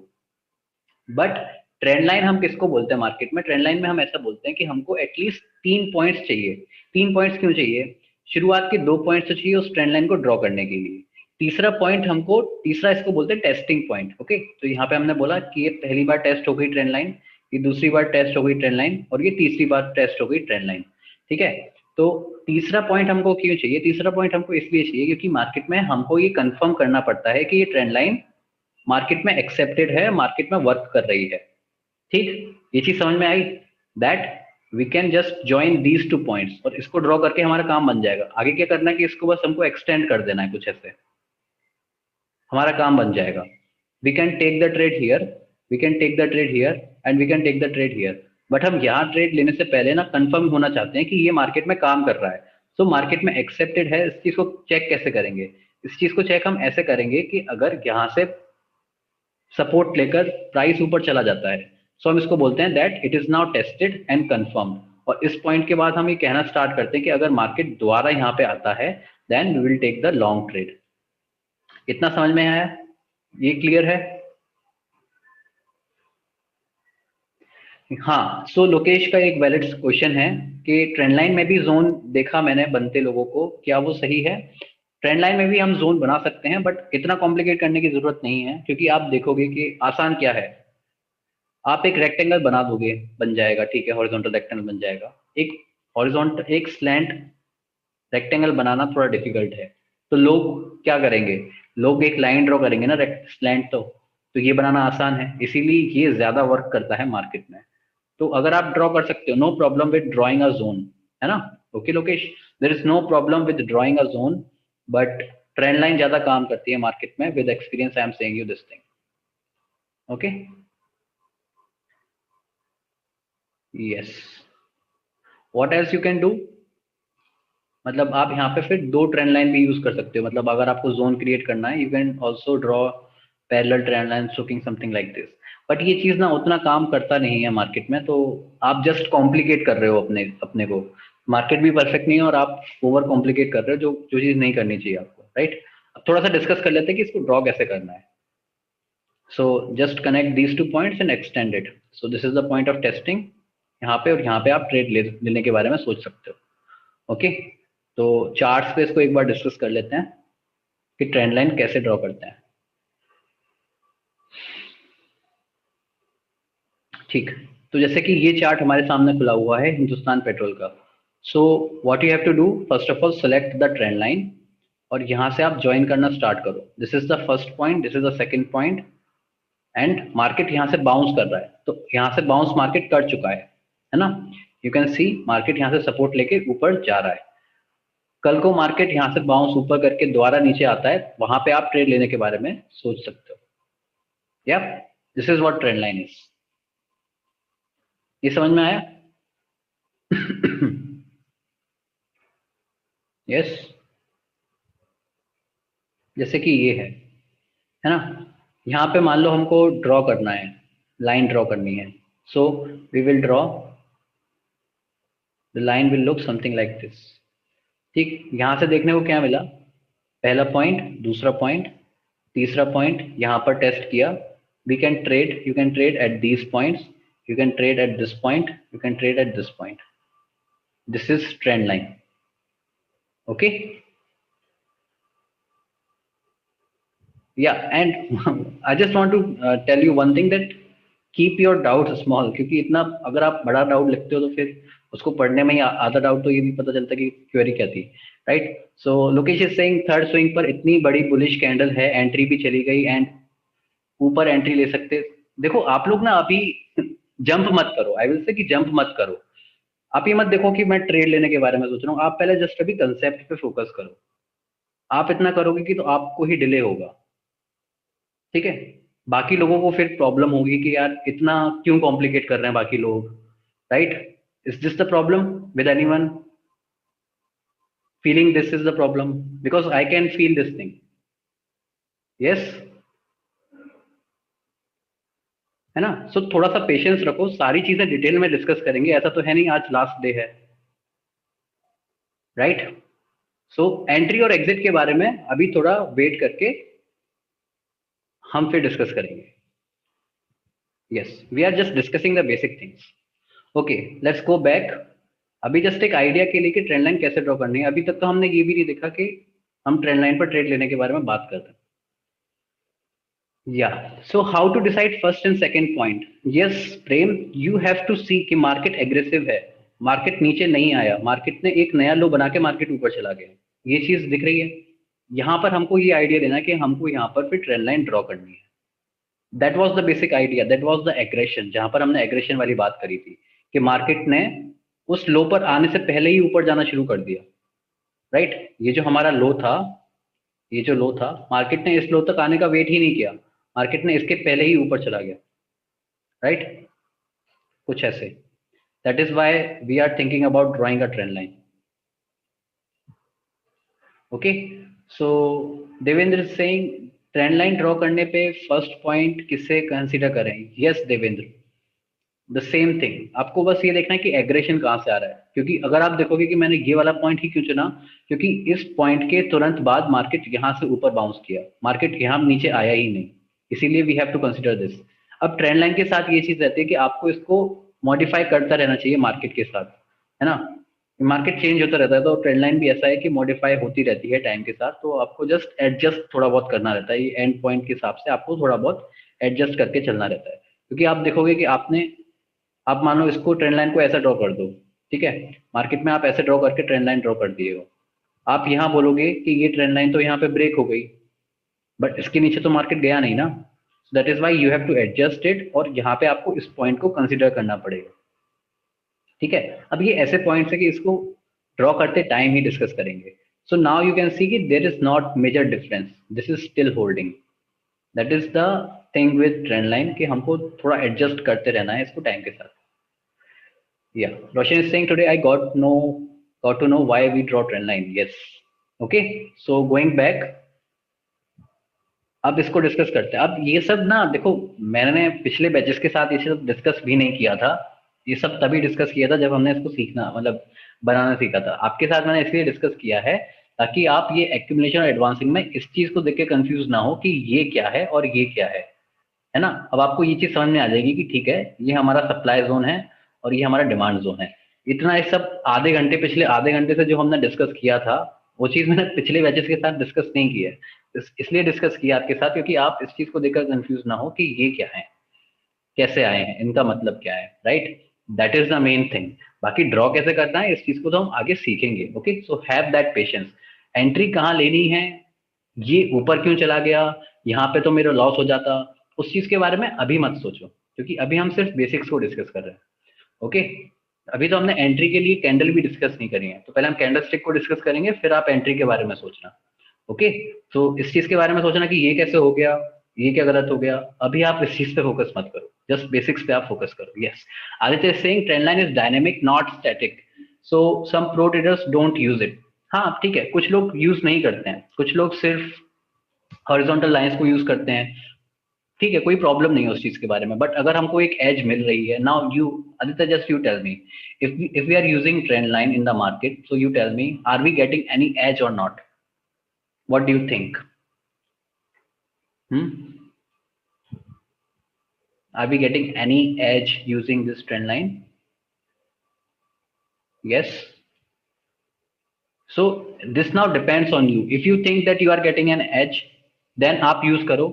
बट ट्रेंड लाइन हम किसको बोलते हैं मार्केट में, ट्रेंड लाइन में हम ऐसा बोलते हैं कि हमको एटलीस्ट 3 पॉइंट्स चाहिए। 3 पॉइंट्स क्यों चाहिए, शुरुआत के 2 पॉइंट्स तो चाहिए उस ट्रेंड लाइन को ड्रॉ करने के लिए। तीसरा इसको बोलते हैं टेस्टिंग पॉइंट। ओके, तो यहाँ पे हमने बोला कि ये पहली बार टेस्ट हो गई ट्रेंड लाइन, ये दूसरी बार टेस्ट हो गई ट्रेंड लाइन और ये तीसरी बार टेस्ट हो गई ट्रेंड लाइन। ठीक है, तो तीसरा पॉइंट हमको क्यों चाहिए, तीसरा पॉइंट हमको इसलिए चाहिए क्योंकि मार्केट में हमको ये कंफर्म करना पड़ता है कि ये ट्रेंड लाइन मार्केट में एक्सेप्टेड है, मार्केट में वर्क कर रही है। ठीक, ये चीज समझ में आई, that we can just join these two points और इसको ड्रॉ करके हमारा काम बन जाएगा। आगे क्या करना है कि इसको बस हमको एक्सटेंड कर देना है कुछ ऐसे, हमारा काम बन जाएगा। We can take the trade here, we can take the trade here and we can take the trade here. But हम यहाँ ट्रेड लेने से पहले ना कंफर्म होना चाहते हैं कि ये मार्केट में काम कर रहा है। सो मार्केट में एक्सेप्टेड है, इस चीज को चेक कैसे करेंगे, इस चीज को चेक हम ऐसे करेंगे कि अगर यहाँ से सपोर्ट लेकर प्राइस ऊपर चला जाता है सो हम इसको बोलते हैं that it is now tested and confirm. और इस पॉइंट के बाद हम ये कहना स्टार्ट करते हैं कि अगर मार्केट दोबारा यहाँ पे आता है then we will take the long trade. इतना समझ में आया, ये क्लियर है। हाँ, सो लोकेश का एक वैलिड क्वेश्चन है कि ट्रेंड लाइन में भी जोन देखा मैंने बनते लोगों को, क्या वो सही है। ट्रेंड लाइन में भी हम जोन बना सकते हैं बट इतना कॉम्प्लिकेट करने की जरूरत नहीं है, क्योंकि आप देखोगे कि आसान क्या है। आप एक रेक्टेंगल बना दोगे, बन जाएगा। ठीक है, हॉरिजॉन्टल रेक्टेंगल बन जाएगा। एक स्लैंट रेक्टेंगल बनाना थोड़ा डिफिकल्ट है, तो लोग क्या करेंगे, लोग एक लाइन ड्रॉ करेंगे ना स्लैंट। तो ये बनाना आसान है, इसीलिए ये ज्यादा वर्क करता है मार्केट में। तो अगर आप ड्रॉ कर सकते हो, no problem with drawing a zone, है ना। Okay Lokesh, there is no problem with drawing a zone, but trend line ज्यादा काम करती है मार्केट में। With experience I am saying you this thing. Okay, yes, what else you can do, मतलब आप यहाँ पे फिर दो ट्रेंड लाइन भी यूज कर सकते हो। मतलब अगर आपको जोन क्रिएट करना है you can also draw parallel trend line looking something like this. But ये चीज ना उतना काम करता नहीं है मार्केट में, तो आप जस्ट कॉम्प्लिकेट कर रहे हो अपने अपने को। मार्केट भी परफेक्ट नहीं है और आप ओवर कॉम्प्लिकेट कर रहे हो, जो जो चीज नहीं करनी चाहिए आपको, राइट। अब थोड़ा सा डिस्कस कर लेते हैं कि इसको ड्रॉ कैसे करना है। So just connect these two points and extend it. So this is the point of testing यहाँ पे, और यहाँ पे आप ट्रेड लेने के बारे में सोच सकते हो। ओके, तो चार्ट्स पे इसको एक बार डिस्कस कर लेते हैं कि ट्रेंड लाइन कैसे ड्रॉ करते हैं। ठीक, तो जैसे कि ये चार्ट हमारे सामने खुला हुआ है हिंदुस्तान पेट्रोल का। So what you have to do, first of all select the trend line और यहाँ से आप ज्वाइन करना स्टार्ट करो। This is the first point, this is the second point and market यहाँ से बाउंस कर रहा है। तो यहाँ से बाउंस मार्केट कर चुका है ना। यू कैन सी मार्केट यहाँ से सपोर्ट लेके ऊपर जा रहा है। कल को मार्केट यहाँ से बाउंस ऊपर करके दोबारा नीचे आता है, वहां पे आप ट्रेड लेने के बारे में सोच सकते हो। या this is what trend line is. ये समझ में आया। यस, जैसे कि ये है ना। यहाँ पे मान लो हमको ड्रॉ करना है, लाइन ड्रॉ करनी है। So we will draw the line will look something like this. ठीक, यहाँ से देखने को क्या मिला, पहला पॉइंट, दूसरा पॉइंट, तीसरा पॉइंट यहाँ पर टेस्ट किया. We can trade, you can trade at these points, you can trade at this point, you can trade at this point. This is trend line. Okay. Yeah, and I just want to tell you one thing that keep your doubts small, क्योंकि इतना अगर आप बड़ा doubt लिखते हो तो फिर उसको पढ़ने में ही आधा डाउट तो ये भी पता चलता है कि क्वेरी क्या थी, right. So Lokesh is saying third swing पर इतनी बड़ी बुलिश कैंडल है, एंट्री भी चली गई एंड ऊपर एंट्री ले सकते. देखो आप लोग ना अभी जंप मत करो, आई विल से कि जंप मत करो. आप ये मत देखो कि मैं ट्रेड लेने के बारे में सोच रहा हूँ, आप पहले जस्ट अभी कंसेप्ट पे फोकस करो. आप इतना करोगे कि तो आपको ही डिले होगा, ठीक है. बाकी लोगों को फिर प्रॉब्लम होगी कि यार इतना क्यों कॉम्प्लिकेट कर रहे हैं बाकी लोग, right. Is this the problem with anyone feeling this is the problem? Because I can feel this thing. Yes, है ना. सो थोड़ा सा पेशेंस रखो, सारी चीजें डिटेल में डिस्कस करेंगे, ऐसा तो है नहीं आज लास्ट डे है, राइट. सो एंट्री और एग्जिट के बारे में अभी थोड़ा वेट करके हम फिर डिस्कस करेंगे. Yes, we are just discussing the basic things. Okay, let's go back. अभी जस्ट एक आइडिया के लिए कि ट्रेंड लाइन कैसे ड्रॉ करनी है. अभी तक तो हमने ये भी नहीं देखा कि हम ट्रेंड लाइन पर ट्रेड लेने के बारे में बात करते हैं. Yeah so how to decide first and second point. Yes Prem, you have to see कि मार्केट एग्रेसिव है, मार्केट नीचे नहीं आया, मार्केट ने एक नया लो बना के मार्केट ऊपर चला गया. ये चीज दिख रही है. यहाँ पर हमको ये आइडिया देना कि हमको यहाँ पर फिर ट्रेंड लाइन ड्रॉ करनी है. That was the basic idea, that was the aggression, जहां पर हमने एग्रेशन वाली बात करी थी कि मार्केट ने उस लो पर आने से पहले ही ऊपर जाना शुरू कर दिया, राइट. ये जो हमारा लो था, ये जो लो था, मार्केट ने इस लो तक आने का वेट ही नहीं किया, मार्केट ने इसके पहले ही ऊपर चला गया, राइट. कुछ ऐसे. That is why we are thinking about drawing a trend line. Okay, so Devendra is saying trend line draw करने पे फर्स्ट पॉइंट किसे कंसीडर करें. Yes Devendra, the same thing. आपको बस ये देखना है कि एग्रेशन कहाँ से आ रहा है, क्योंकि अगर आप देखोगे कि मैंने ये वाला पॉइंट ही क्यों चुना, क्योंकि इस पॉइंट के तुरंत बाद मार्केट यहाँ से ऊपर बाउंस किया, मार्केट यहाँ नीचे आया ही नहीं, इसीलिए we have to consider this. अब ट्रेंड लाइन के साथ ये चीज रहती है कि आपको इसको मॉडिफाई करता रहना चाहिए मार्केट के साथ, है ना. मार्केट चेंज होता रहता है, तो ट्रेंड लाइन भी ऐसा है कि मॉडिफाई होती रहती है टाइम के साथ, तो आपको जस्ट एडजस्ट थोड़ा बहुत करना रहता है. ये एंड पॉइंट के हिसाब से आपको थोड़ा बहुत एडजस्ट करके चलना रहता है, क्योंकि आप देखोगे कि आप मानो इसको ट्रेंड लाइन को ऐसा ड्रॉ कर दो, ठीक है. मार्केट में आप ऐसे ड्रॉ करके ट्रेंड लाइन ड्रॉ कर दिए हो, आप यहाँ बोलोगे कि ये ट्रेंड लाइन तो यहाँ पे ब्रेक हो गई, बट इसके नीचे तो मार्केट गया नहीं ना. That is why you have to adjust it, और यहाँ पे आपको इस पॉइंट को कंसिडर करना पड़ेगा, ठीक है. अब ये ऐसे पॉइंट्स है कि इसको ड्रॉ करते टाइम ही डिस्कस करेंगे. So now you can see कि there is not major difference, this is still holding. That is the thing with trend line कि हमको थोड़ा एडजस्ट करते रहना है इसको टाइम के साथ. Yeah, Roshan is saying today I got to know why we draw trend line. Yes. Okay. So going back, अब इसको डिस्कस करते हैं. अब ये सब ना देखो, मैंने पिछले बैचेस के साथ ये सब डिस्कस भी नहीं किया था. ये सब तभी डिस्कस किया था जब हमने इसको सीखना मतलब बनाना सीखा था. आपके साथ मैंने इसलिए डिस्कस किया है ताकि आप ये एक्यूमुलेशन और एडवांसिंग में इस चीज को देख के कंफ्यूज ना हो कि ये क्या है और ये क्या है ना. अब आपको ये चीज समझ में आ जाएगी कि ठीक है, ये हमारा सप्लाई जोन है और ये हमारा डिमांड जोन है. इतना ये सब पिछले आधे घंटे से जो हमने डिस्कस किया था, वो चीज मैंने पिछले बैचेस के साथ डिस्कस नहीं किया है. इसलिए डिस्कस किया आपके साथ क्योंकि आप इस चीज को देखकर कंफ्यूज ना हो कि ये क्या है, कैसे आए हैं, इनका मतलब क्या है, right. That is the main thing. बाकी ड्रॉ कैसे करना है इस चीज को तो हम आगे सीखेंगे. Okay, so have that patience. Entry कहाँ लेनी है, ये ऊपर क्यों चला गया, यहाँ पे तो मेरा लॉस हो जाता, उस चीज के बारे में अभी मत सोचो, क्योंकि अभी हम सिर्फ बेसिक्स को डिस्कस कर रहे हैं. ओके, अभी तो हमने एंट्री के लिए कैंडल भी डिस्कस नहीं करी है, तो पहले हम कैंडल स्टिक को डिस्कस करेंगे, फिर आप एंट्री के बारे में सोचना. ओके, तो इस चीज के बारे में सोचना कि ये कैसे हो गया, ये क्या गलत हो गया. अभी आप इस चीज पे फोकस मत करो, जस्ट बेसिक्स पे आप फोकस करो. Yes, Aditya is saying trend line is dynamic not static, so some pro traders don't use it. हाँ ठीक है, कुछ लोग यूज नहीं करते हैं, कुछ लोग सिर्फ हॉरिजॉन्टल लाइंस को यूज करते हैं, ठीक है, कोई प्रॉब्लम नहीं है उस चीज के बारे में. बट अगर हमको एक एज मिल रही है, now you Aditya just you tell me, if we are using trend line in the market, so you tell me, are we getting any edge or not? What do you think? Are we getting any edge using this trend line? Yes. So this now depends on you. If you think that you are getting an edge, then आप use करो.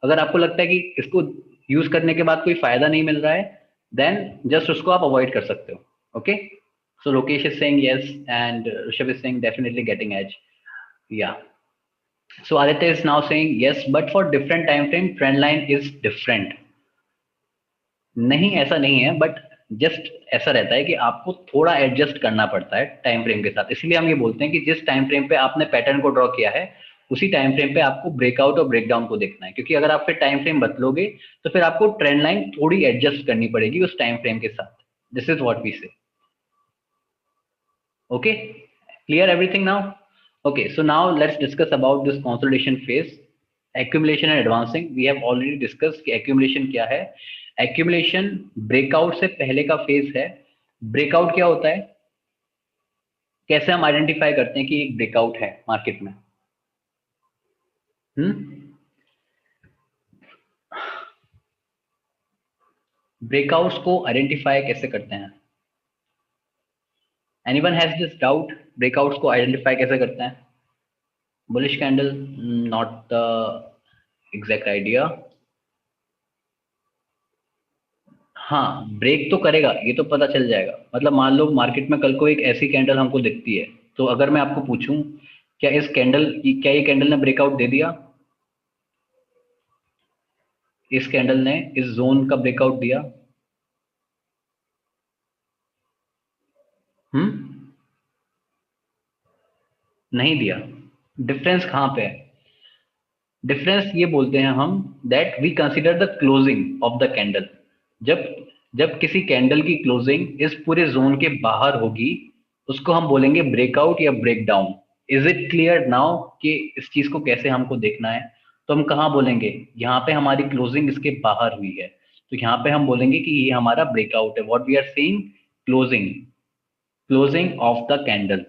अगर आपको लगता है कि इसको use करने के बाद कोई फायदा नहीं मिल रहा है, then just उसको आप avoid कर सकते हो. Okay? So Lokesh is saying yes, and Rishabh is saying definitely getting edge. Yeah. So Aditya is now saying yes, but for different time frame, trend line is different. नहीं, ऐसा नहीं है, but just ऐसा रहता है कि आपको थोड़ा एडजस्ट करना पड़ता है टाइम फ्रेम के साथ. इसलिए हम ये बोलते हैं कि जिस टाइम फ्रेम पे आपने पैटर्न को ड्रॉ किया है, उसी टाइम फ्रेम पे आपको ब्रेकआउट और ब्रेकडाउन को देखना है, क्योंकि अगर आप फिर टाइम फ्रेम बदलोगे तो फिर आपको ट्रेंड लाइन थोड़ी एडजस्ट करनी पड़ेगी उस टाइम फ्रेम के साथ. दिस इज व्हाट वी से. Okay, clear everything now? Okay, so now let's discuss about this consolidation phase, accumulation and advancing. We have already discussed कि accumulation क्या है. Accumulation breakout से पहले का phase है. Breakout क्या होता है? कैसे हम आइडेंटिफाई करते हैं कि एक ब्रेकआउट है मार्केट में? ब्रेकआउट्स को आइडेंटिफाई कैसे करते हैं? Anyone has this doubt? Breakouts को आइडेंटिफाई कैसे करते हैं? Bullish candle, not the exact idea. हाँ, ब्रेक तो करेगा, ये तो पता चल जाएगा. मतलब मान लो मार्केट में कल को एक ऐसी कैंडल हमको दिखती है, तो अगर मैं आपको पूछूं क्या ये कैंडल ने ब्रेकआउट दे दिया? इस कैंडल ने इस जोन का ब्रेकआउट दिया? नहीं दिया. डिफरेंस कहां पे है? डिफरेंस ये बोलते हैं हम that we consider the closing of the candle. जब जब किसी कैंडल की क्लोजिंग इस पूरे जोन के बाहर होगी, उसको हम बोलेंगे ब्रेकआउट या breakdown. Is it clear now कि इस चीज को कैसे हमको देखना है? तो हम कहाँ बोलेंगे? यहाँ पे हमारी क्लोजिंग इसके बाहर हुई है, तो यहाँ पे हम बोलेंगे कि ये हमारा ब्रेकआउट है. What we are saying, closing of the candle,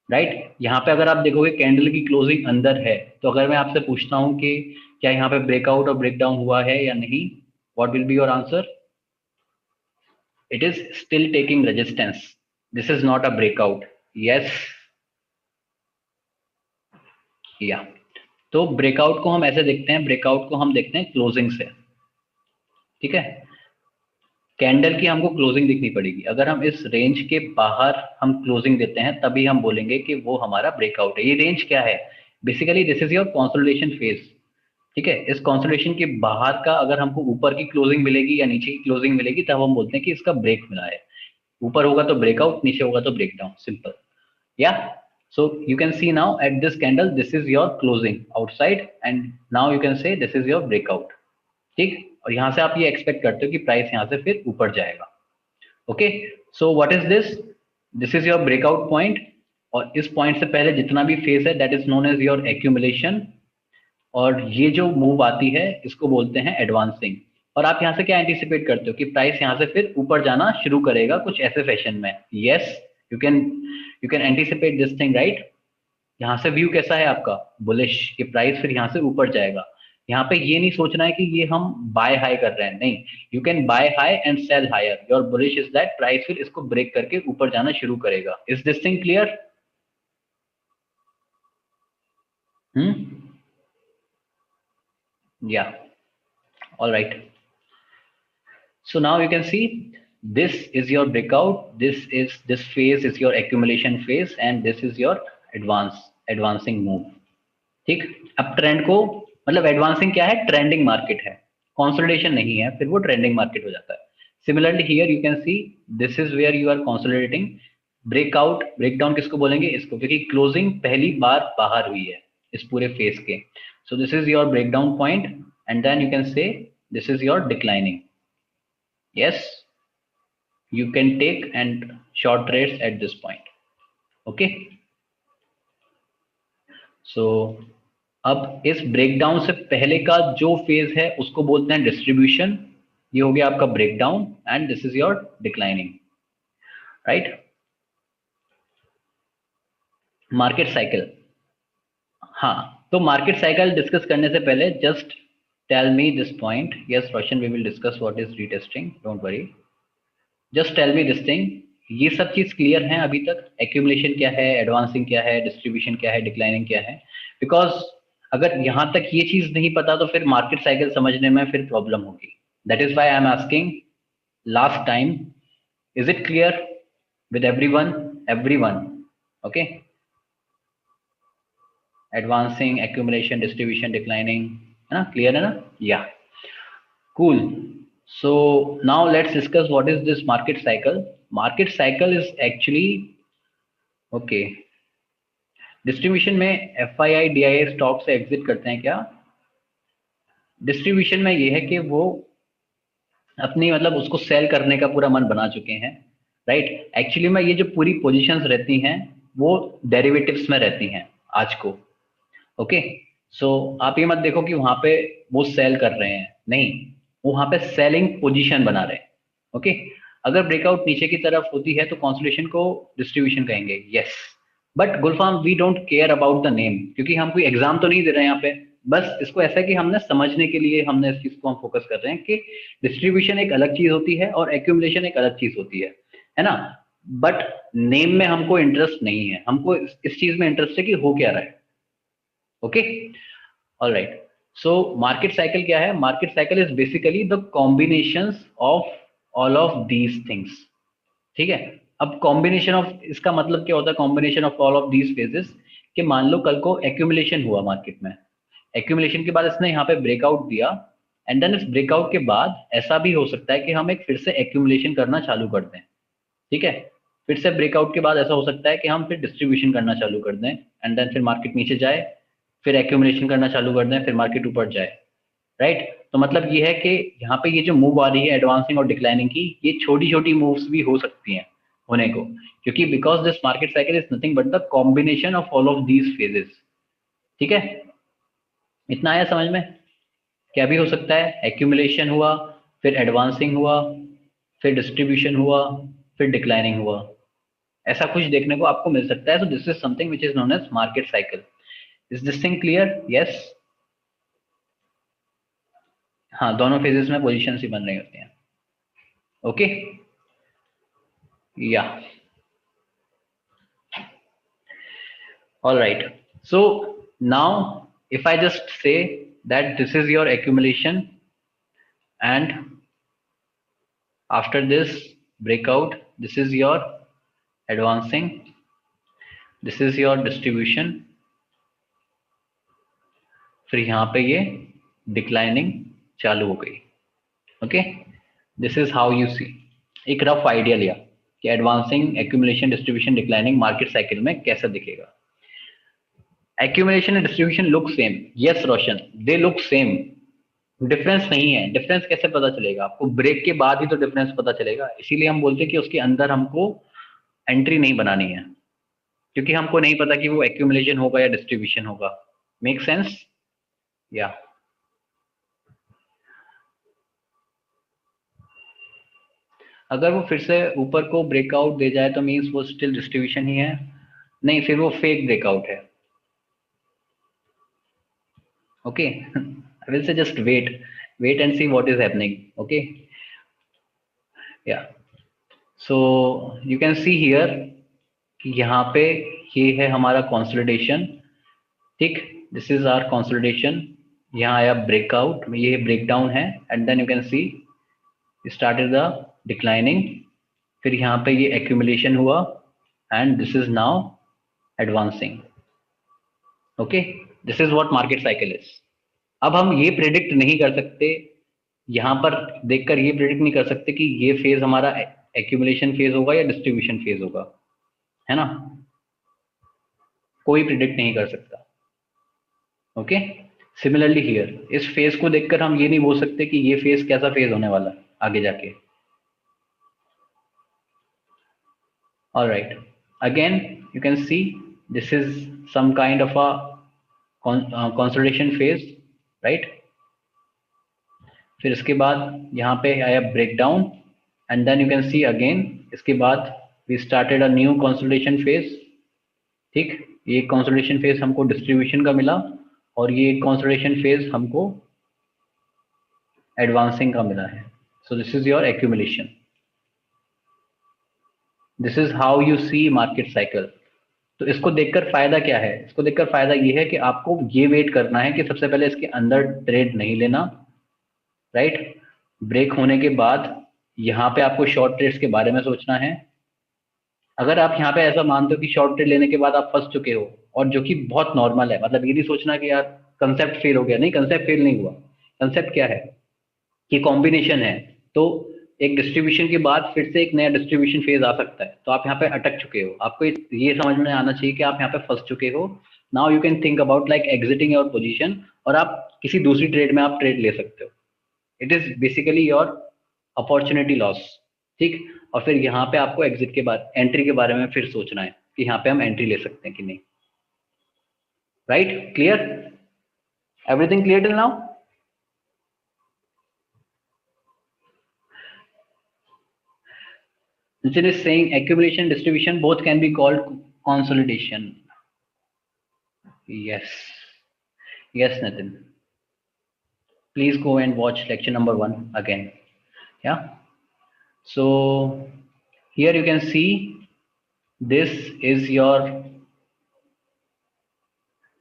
right. यहाँ पे अगर आप देखोगे कैंडल की क्लोजिंग अंदर है, तो अगर मैं आपसे पूछता हूँ कि क्या यहाँ पे ब्रेकआउट और ब्रेकडाउन हुआ है या नहीं, what will be your answer? It is still taking resistance. This is not a breakout. Yes. Yeah. तो ब्रेकआउट को हम ऐसे देखते हैं, ब्रेकआउट को हम देखते हैं क्लोजिंग से. ठीक है, कैंडल की हमको क्लोजिंग दिखनी पड़ेगी. अगर हम इस रेंज के बाहर हम क्लोजिंग देते हैं, तभी हम बोलेंगे कि वो हमारा ब्रेकआउट है. ये रेंज क्या है? Basically this is your consolidation phase. ठीक है, इस कंसोलिडेशन के बाहर का अगर हमको ऊपर की क्लोजिंग मिलेगी या नीचे की क्लोजिंग मिलेगी, तब हम बोलते हैं कि इसका ब्रेक मिला है. ऊपर होगा तो ब्रेकआउट, नीचे होगा तो ब्रेकडाउन. सिंपल. या सो you can C now at this candle, this is your closing outside, and now you can say this is your breakout. ठीक, और यहां से आप ये एक्सपेक्ट करते हो कि प्राइस यहां से फिर ऊपर जाएगा. Okay, so what is this? This is your breakout point, और इस पॉइंट से पहले जितना भी फेस है that is known as your accumulation, और ये जो मूव आती है इसको बोलते हैं एडवांसिंग. और आप यहाँ से क्या एंटिसिपेट करते हो कि प्राइस यहाँ से फिर ऊपर जाना शुरू करेगा कुछ ऐसे फैशन में. Yes, you can anticipate this thing, right. यहाँ से व्यू कैसा है आपका? बुलिश, कि प्राइस फिर यहाँ से ऊपर जाएगा. यहाँ पे ये नहीं सोचना है कि ये हम बाय हाई कर रहे हैं, नहीं. You can buy high and sell higher. Your bullish is that price फिर इसको ब्रेक करके ऊपर जाना शुरू करेगा. Is this thing clear? Yeah, all right. So now you can see this is your breakout, this phase is your accumulation phase, and this is your advancing move. ठीक, अब trend को, मतलब एडवांसिंग क्या है? ट्रेंडिंग मार्केट है, consolidation नहीं है, फिर वो ट्रेंडिंग मार्केट हो जाता है. Similarly here you can see this is where you are consolidating. Breakout breakdown किसको बोलेंगे? इसको, क्योंकि क्लोजिंग पहली बार बाहर हुई है इस पूरे फेज के. So this is your breakdown point, and then you can say this is your declining. Yes, you can take and short trades at this point. Okay, so अब इस ब्रेकडाउन से पहले का जो फेज है उसको बोलते हैं डिस्ट्रीब्यूशन. ये हो गया आपका breakdown, and this is your declining, right. Market cycle, हाँ, तो मार्केट साइकिल डिस्कस करने से पहले just tell me this point. Yes Roshan, we will discuss what is retesting, don't worry. Just tell me this thing. ये सब चीज clear है अभी तक? एक्यूमुलेशन क्या है, एडवांसिंग क्या है, डिस्ट्रीब्यूशन क्या है, डिक्लाइनिंग क्या है? बिकॉज अगर यहाँ तक ये चीज नहीं पता तो फिर मार्केट साइकिल समझने में फिर प्रॉब्लम होगी. That is why I am asking last time. Is it clear with everyone? Everyone okay? Advancing, accumulation, distribution, declining, है ना? क्लियर है ना? या cool. So now let's discuss what is this market cycle. Market cycle is actually okay. Distribution में FII DIA stock से exit करते हैं क्या? डिस्ट्रीब्यूशन में ये है कि वो अपनी मतलब उसको सेल करने का पूरा मन बना चुके हैं, राइट? एक्चुअली में ये जो पूरी पोजीशंस रहती हैं वो डेरिवेटिव्स में रहती हैं आज को. ओके, सो आप ये मत देखो कि वहां पे वो सेल कर रहे हैं, नहीं, वहां पे सेलिंग पोजीशन बना रहे हैं. ओके, अगर ब्रेकआउट नीचे की तरफ होती है तो कंसोलिडेशन को डिस्ट्रीब्यूशन कहेंगे. Yes, but Gulfam we don't care about the name, क्योंकि हम कोई एग्जाम तो नहीं दे रहे हैं यहाँ पे. बस इसको ऐसा है कि हमने समझने के लिए हमने इस चीज को हम फोकस कर रहे हैं कि डिस्ट्रीब्यूशन एक अलग चीज होती है और एक्यूमुलेशन एक अलग चीज होती है ना? बट नेम में हमको इंटरेस्ट नहीं है, हमको इस चीज में इंटरेस्ट है कि हो क्या रहा है. Okay, alright. So market cycle क्या है? Market cycle is basically the combinations of all of these things. ठीक है, अब कॉम्बिनेशन ऑफ, इसका मतलब क्या होता है combination of all of these phases? कि मान लो कल को एक्यूमुलेशन हुआ मार्केट में, एक्यूमुलेशन के बाद इसने यहाँ पे ब्रेकआउट दिया, एंड देन इस ब्रेकआउट के बाद ऐसा भी हो सकता है कि हम एक फिर से एक्यूमुलेशन करना चालू कर दें. ठीक है, फिर से ब्रेकआउट के बाद ऐसा हो सकता है कि हम फिर डिस्ट्रीब्यूशन करना चालू कर दें, एंड देन फिर मार्केट नीचे जाए, फिर एक्यूमुलेशन करना चालू कर दें, फिर मार्केट ऊपर जाए, राइट? तो मतलब ये है कि यहाँ पे ये जो मूव आ रही है एडवांसिंग और डिक्लाइनिंग की, ये छोटी छोटी मूव्स भी हो सकती हैं होने को, क्योंकि because this market cycle is nothing but the combination of all of these phases. ठीक है, इतना आया समझ में? क्या भी हो सकता है, एक्यूमुलेशन हुआ, फिर एडवांसिंग हुआ, फिर डिस्ट्रीब्यूशन हुआ, फिर डिक्लाइनिंग हुआ, ऐसा कुछ देखने को आपको मिल सकता है. So this is something which is known as market cycle. Is this thing clear? Yes. हाँ, दोनों फेजेस में पोजीशंस ही बन रही होती हैं. ओके, या alright. So now if I just say that this is your accumulation, and after this breakout this is your advancing, this is your distribution, फिर यहाँ पे ये डिक्लाइनिंग चालू हो गई. Okay, this is how you see. एक rough idea लिया कि advancing, accumulation, distribution, declining market cycle में कैसा दिखेगा. Accumulation and distribution look same. Yes Roshan, they look same. Difference नहीं है. डिफरेंस कैसे पता चलेगा? आपको ब्रेक के बाद ही तो डिफरेंस पता चलेगा. इसीलिए हम बोलते हैं कि उसके अंदर हमको एंट्री नहीं बनानी है, क्योंकि हमको नहीं पता कि वो एक्यूमुलेशन होगा या डिस्ट्रीब्यूशन होगा. Make sense? या अगर वो फिर से ऊपर को ब्रेकआउट दे जाए तो मीन्स वो स्टिल डिस्ट्रीब्यूशन ही है. नहीं, फिर वो फेक ब्रेकआउट है. Okay, I will say just wait and see what is happening. Okay, yeah. So you can see here कि यहाँ पे ये है हमारा कंसोलिडेशन. ठीक, दिस इज आवर कंसोलिडेशन. यहाँ आया ब्रेकआउट, ये ब्रेकडाउन है, and then you can see started the declining. फिर यहाँ पे ये एक्यूमुलेशन हुआ, and this is now advancing. Okay, this is what market cycle is. अब हम ये प्रेडिक्ट नहीं कर सकते, यहाँ पर देखकर ये प्रेडिक्ट नहीं कर सकते कि ये फेज हमारा एक्यूमुलेशन फेज होगा या डिस्ट्रीब्यूशन फेज होगा, है ना? कोई प्रेडिक्ट नहीं कर सकता. ओके, सिमिलरली हियर, इस फेज को देखकर हम ये नहीं बोल सकते कि ये फेज कैसा फेज होने वाला है आगे जाके. Alright, again you can see this is some kind of a consolidation phase, right? फिर इसके बाद यहाँ पे आया breakdown, and then you can see again इसके बाद we started a new consolidation phase. ठीक, ये कंसोलिडेशन फेज हमको डिस्ट्रीब्यूशन का मिला और ये कंसोलिडेशन फेज हमको एडवांसिंग का मिला है. So this is your accumulation. This is how you see market cycle. तो इसको देखकर फायदा क्या है? इसको देखकर फायदा ये है कि आपको ये वेट करना है कि सबसे पहले इसके अंदर ट्रेड नहीं लेना, राइट. ब्रेक होने के बाद यहाँ पे आपको शॉर्ट ट्रेड्स के बारे में सोचना है. अगर आप यहाँ पे ऐसा मानते हो कि शॉर्ट ट्रेड लेने के बाद आप फंस चुके हो, और जो कि बहुत नॉर्मल है, मतलब ये नहीं सोचना कि यार कंसेप्ट फेल हो गया. नहीं, कंसेप्ट फेल नहीं हुआ. कंसेप्ट क्या है कि कॉम्बिनेशन है. तो एक डिस्ट्रीब्यूशन के बाद फिर से एक नया डिस्ट्रीब्यूशन फेज आ सकता है. तो आप यहाँ पे अटक चुके हो. आपको ये समझ में आना चाहिए कि आप यहाँ पे फंस चुके हो. Now you can think about like exiting your position, और आप किसी दूसरी ट्रेड में आप ट्रेड ले सकते हो. It is basically your opportunity loss. ठीक. और फिर यहाँ पे आपको एग्जिट के बाद एंट्री के बारे में फिर सोचना है कि यहाँ पे हम एंट्री ले सकते हैं कि नहीं. Right. Clear? Everything clear till now? Nitin is saying accumulation, distribution both can be called consolidation. Yes. Yes, Nitin. Please go and watch lecture number 1 again. Yeah. So here you can see this is your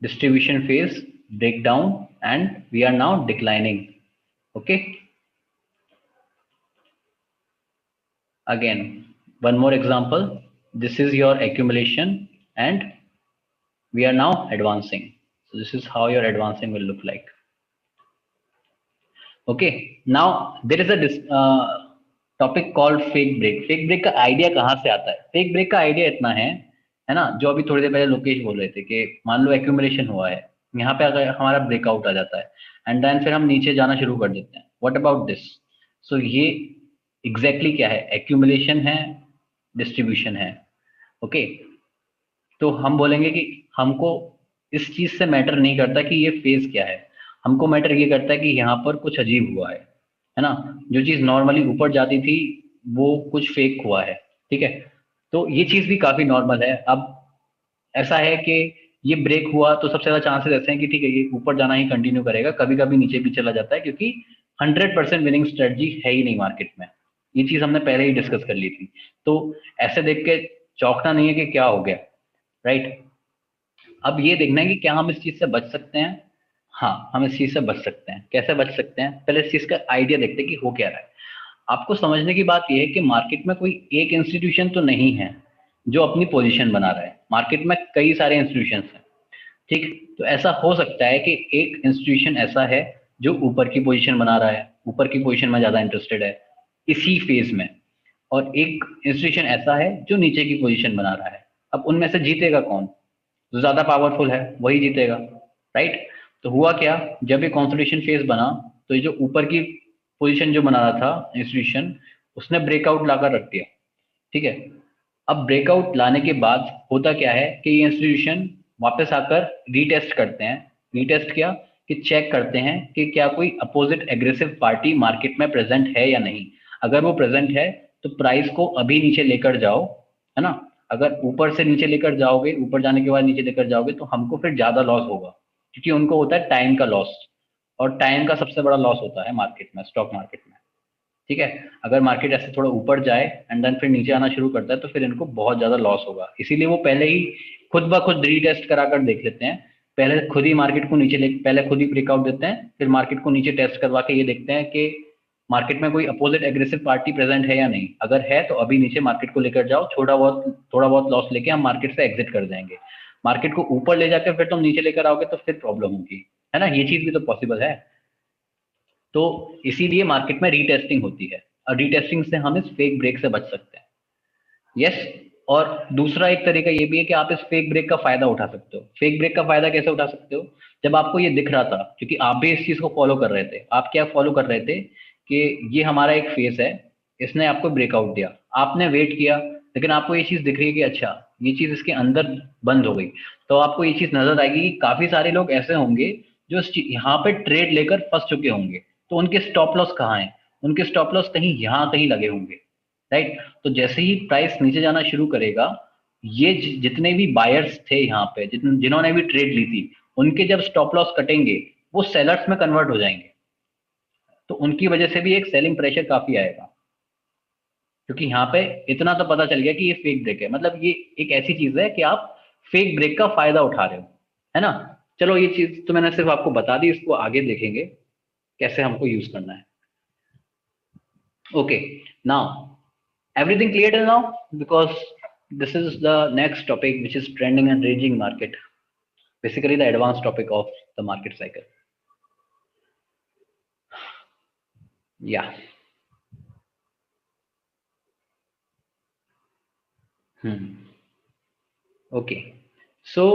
distribution phase breakdown, and we are now declining. Okay. Again, one more example. This is your accumulation and we are now advancing. So this is how your advancing will look like. Okay. Now there is a topic called fake break. Fake break का idea कहाँ से आता है? Fake break का idea इतना है ना, जो अभी थोड़ी देर पहले लोकेश बोल रहे थे कि मान लो एक्यूमुलेशन हुआ है, यहाँ पे अगर हमारा ब्रेकआउट आ जाता है एंड देन फिर हम नीचे जाना शुरू कर देते हैं. What about this? सो ये एग्जैक्टली क्या है? एक्यूमुलेशन है, डिस्ट्रीब्यूशन है. ओके. तो हम बोलेंगे कि हमको इस चीज से मैटर नहीं करता कि ये फेज क्या है. हमको मैटर ये करता है कि यहाँ पर कुछ अजीब हुआ है ना. जो चीज नॉर्मली ऊपर जाती थी वो कुछ फेक हुआ है. ठीक है. तो ये चीज भी काफी नॉर्मल है. अब ऐसा है कि ये ब्रेक हुआ तो सबसे ज्यादा चांसेस ऐसे हैं कि ठीक है ये ऊपर जाना ही कंटिन्यू करेगा, कभी कभी नीचे भी चला जाता है, क्योंकि 100% विनिंग स्ट्रेटजी है ही नहीं मार्केट में. ये चीज हमने पहले ही डिस्कस कर ली थी. तो ऐसे देख के चौंकना नहीं है कि क्या हो गया. राइट. अब ये देखना है कि क्या हम इस चीज से बच सकते हैं. हाँ, हम इस चीज से बच सकते हैं. कैसे बच सकते हैं? पहले इस चीज का आइडिया देखते हैं कि हो क्या रहा है. आपको समझने की बात यह है कि मार्केट में कोई एक इंस्टीट्यूशन तो नहीं है जो अपनी पोजीशन बना रहा है. मार्केट में कई सारे इंस्टीट्यूशन हैं. ठीक. तो ऐसा हो सकता है कि एक इंस्टीट्यूशन ऐसा है जो ऊपर की पोजीशन बना रहा है, ऊपर की पोजीशन में ज्यादा इंटरेस्टेड है इसी फेज में, और एक इंस्टीट्यूशन ऐसा है जो नीचे की पोजीशन बना रहा है. अब उनमें से जीतेगा कौन? जो ज्यादा पावरफुल है वही जीतेगा. राइट. तो हुआ क्या, जब ये कंसोलिडेशन फेज बना तो ये जो ऊपर की पोजीशन जो बना रहा था इंस्टीट्यूशन, उसने ब्रेकआउट लाकर रख दिया. ठीक है. अब ब्रेकआउट लाने के बाद होता क्या है कि ये इंस्टीट्यूशन वापस आकर रीटेस्ट करते हैं. रीटेस्ट क्या कि चेक करते हैं कि क्या कोई अपोजिट एग्रेसिव पार्टी मार्केट में प्रेजेंट है या नहीं. अगर वो प्रेजेंट है तो प्राइस को अभी नीचे लेकर जाओ, है ना. अगर ऊपर से नीचे लेकर जाओगे, ऊपर जाने के बाद नीचे लेकर जाओगे तो हमको फिर ज्यादा लॉस होगा, क्योंकि उनको होता है टाइम का लॉस, और टाइम का सबसे बड़ा लॉस होता है मार्केट में, स्टॉक मार्केट में. ठीक है. अगर मार्केट ऐसे थोड़ा ऊपर जाए एंड देन फिर नीचे आना शुरू करता है तो फिर इनको बहुत ज्यादा लॉस होगा. इसीलिए वो पहले ही खुद ब खुद रीटेस्ट कराकर देख लेते हैं. पहले खुद ही मार्केट को नीचे ले, पहले खुद ही ब्रेकआउट देते हैं, फिर मार्केट को नीचे टेस्ट करवा के ये देखते हैं कि मार्केट में कोई अपोजिट एग्रेसिव पार्टी प्रेजेंट है या नहीं. अगर है तो अभी नीचे मार्केट को लेकर जाओ, थोड़ा बहुत लॉस लेके हम मार्केट से एग्जिट कर जाएंगे. मार्केट को ऊपर ले जाकर फिर तुम नीचे लेकर आओगे तो फिर प्रॉब्लम होगी, है ना. ये चीज भी तो पॉसिबल है. तो इसीलिए मार्केट में रीटेस्टिंग होती है, और रीटेस्टिंग से हम इस फेक ब्रेक से बच सकते हैं. यस. और दूसरा एक तरीका ये भी है कि आप इस फेक ब्रेक का फायदा उठा सकते हो. फेक ब्रेक का फायदा कैसे उठा सकते हो? जब आपको ये दिख रहा था, क्योंकि आप भी इस चीज को फॉलो कर रहे थे. आप क्या फॉलो कर रहे थे कि ये हमारा एक फेस है, इसने आपको ब्रेकआउट दिया, आपने वेट किया, लेकिन आपको ये चीज दिख रही है कि अच्छा ये चीज इसके अंदर बंद हो गई. तो आपको ये चीज नजर आएगी कि काफी सारे लोग ऐसे होंगे जो यहाँ पे ट्रेड लेकर फंस चुके होंगे. तो उनके स्टॉप लॉस कहाँ है? उनके स्टॉप लॉस कहीं यहाँ कहीं लगे होंगे. राइट. तो जैसे ही प्राइस नीचे जाना शुरू करेगा ये जितने भी बायर्स थे यहाँ पे, जिन्होंने भी ट्रेड ली थी, उनके जब स्टॉप लॉस कटेंगे वो सेलर्स में कन्वर्ट हो जाएंगे, तो उनकी वजह से भी एक सेलिंग प्रेशर काफी आएगा, क्योंकि यहाँ पे इतना तो पता चल गया कि ये फेक ब्रेक है। मतलब ये एक ऐसी चीज है कि आप फेक ब्रेक का फायदा उठा रहे हो, है ना। चलो ये चीज तो मैंने सिर्फ आपको बता दी, इसको आगे देखेंगे कैसे हमको यूज करना है। Okay, now everything clear till now? Because this is the next topic, which is trending and ranging market, basically the advanced topic of the market cycle. Yeah. Okay, so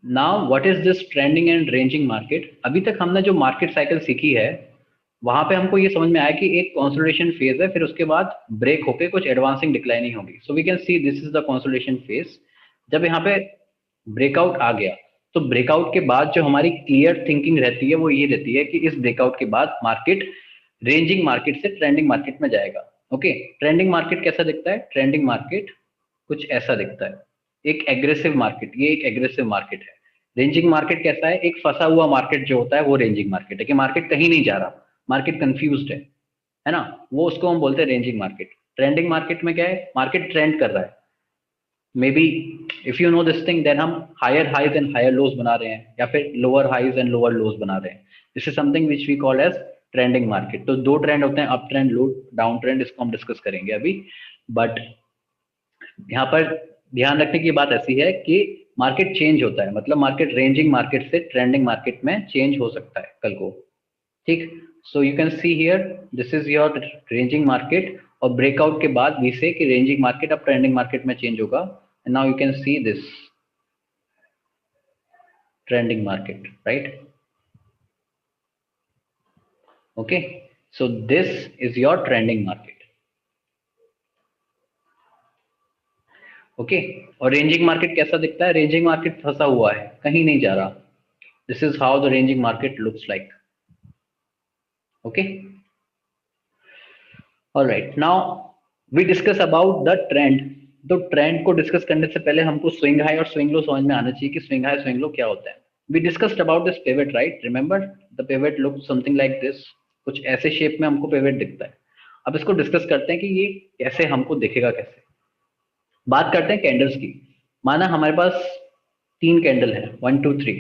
now what is this trending and ranging market? अभी तक हमने जो market cycle सीखी है वहां पे हमको ये समझ में आया कि एक कंसोलिडेशन फेज है, फिर उसके बाद ब्रेक होके कुछ एडवांसिंग डिक्लाइनिंग होगी। So we can see this is the consolidation phase. जब यहाँ पे ब्रेकआउट आ गया तो ब्रेकआउट के बाद जो हमारी क्लियर थिंकिंग रहती है वो ये रहती है कि इस ब्रेकआउट के बाद मार्केट रेंजिंग मार्केट से ट्रेंडिंग मार्केट में जाएगा। ओके, ट्रेंडिंग मार्केट कैसा दिखता है? ट्रेंडिंग मार्केट कुछ ऐसा दिखता है, एक एग्रेसिव मार्केट, ये एक एग्रेसिव मार्केट है। रेंजिंग मार्केट कैसा है? एक फंसा हुआ मार्केट जो होता है वो रेंजिंग मार्केट है, कि मार्केट कहीं नहीं जा रहा, मार्केट कंफ्यूज्ड है ना, वो उसको हम बोलते हैं रेंजिंग मार्केट। ट्रेंडिंग मार्केट में क्या है? मार्केट ट्रेंड कर रहा है, maybe if you know this thing, then हम higher highs and higher lows बना रहे हैं, या फिर lower highs and lower lows बना रहे हैं। This is something which we call as trending market. तो दो ट्रेंड होते हैं, अप ट्रेंड, लो डाउन ट्रेंड, इसको हम डिस्कस करेंगे अभी। बट यहाँ पर ध्यान रखने की बात ऐसी है कि मार्केट चेंज होता है, मतलब मार्केट रेंजिंग मार्केट से ट्रेंडिंग मार्केट में चेंज हो सकता है कल को, ठीक। सो you can see here this is your ranging market, और ब्रेकआउट के बाद वी से कि रेंजिंग मार्केट अब ट्रेंडिंग मार्केट में चेंज होगा। And now you can see this trending market, right? Okay, so this is your trending market. Okay, और ranging market कैसा दिखता है? रेंजिंग मार्केट फंसा हुआ है, कहीं नहीं जा रहा। This is how the ranging market looks like. Okay, alright, now we discuss about the trend. तो ट्रेंड को डिस्कस करने से पहले हमको स्विंग हाई और स्विंग लो समझ में आना चाहिए कि स्विंग हाई स्विंग लो क्या होता है। We discussed about this pivot, right? Remember the pivot look something like this, कुछ ऐसे शेप में हमको पिवट दिखता है। अब इसको डिस्कस करते हैं कि ये कैसे हमको दिखेगा, कैसे। बात करते हैं कैंडल्स की। माना हमारे पास 3 कैंडल है, 1 2 3।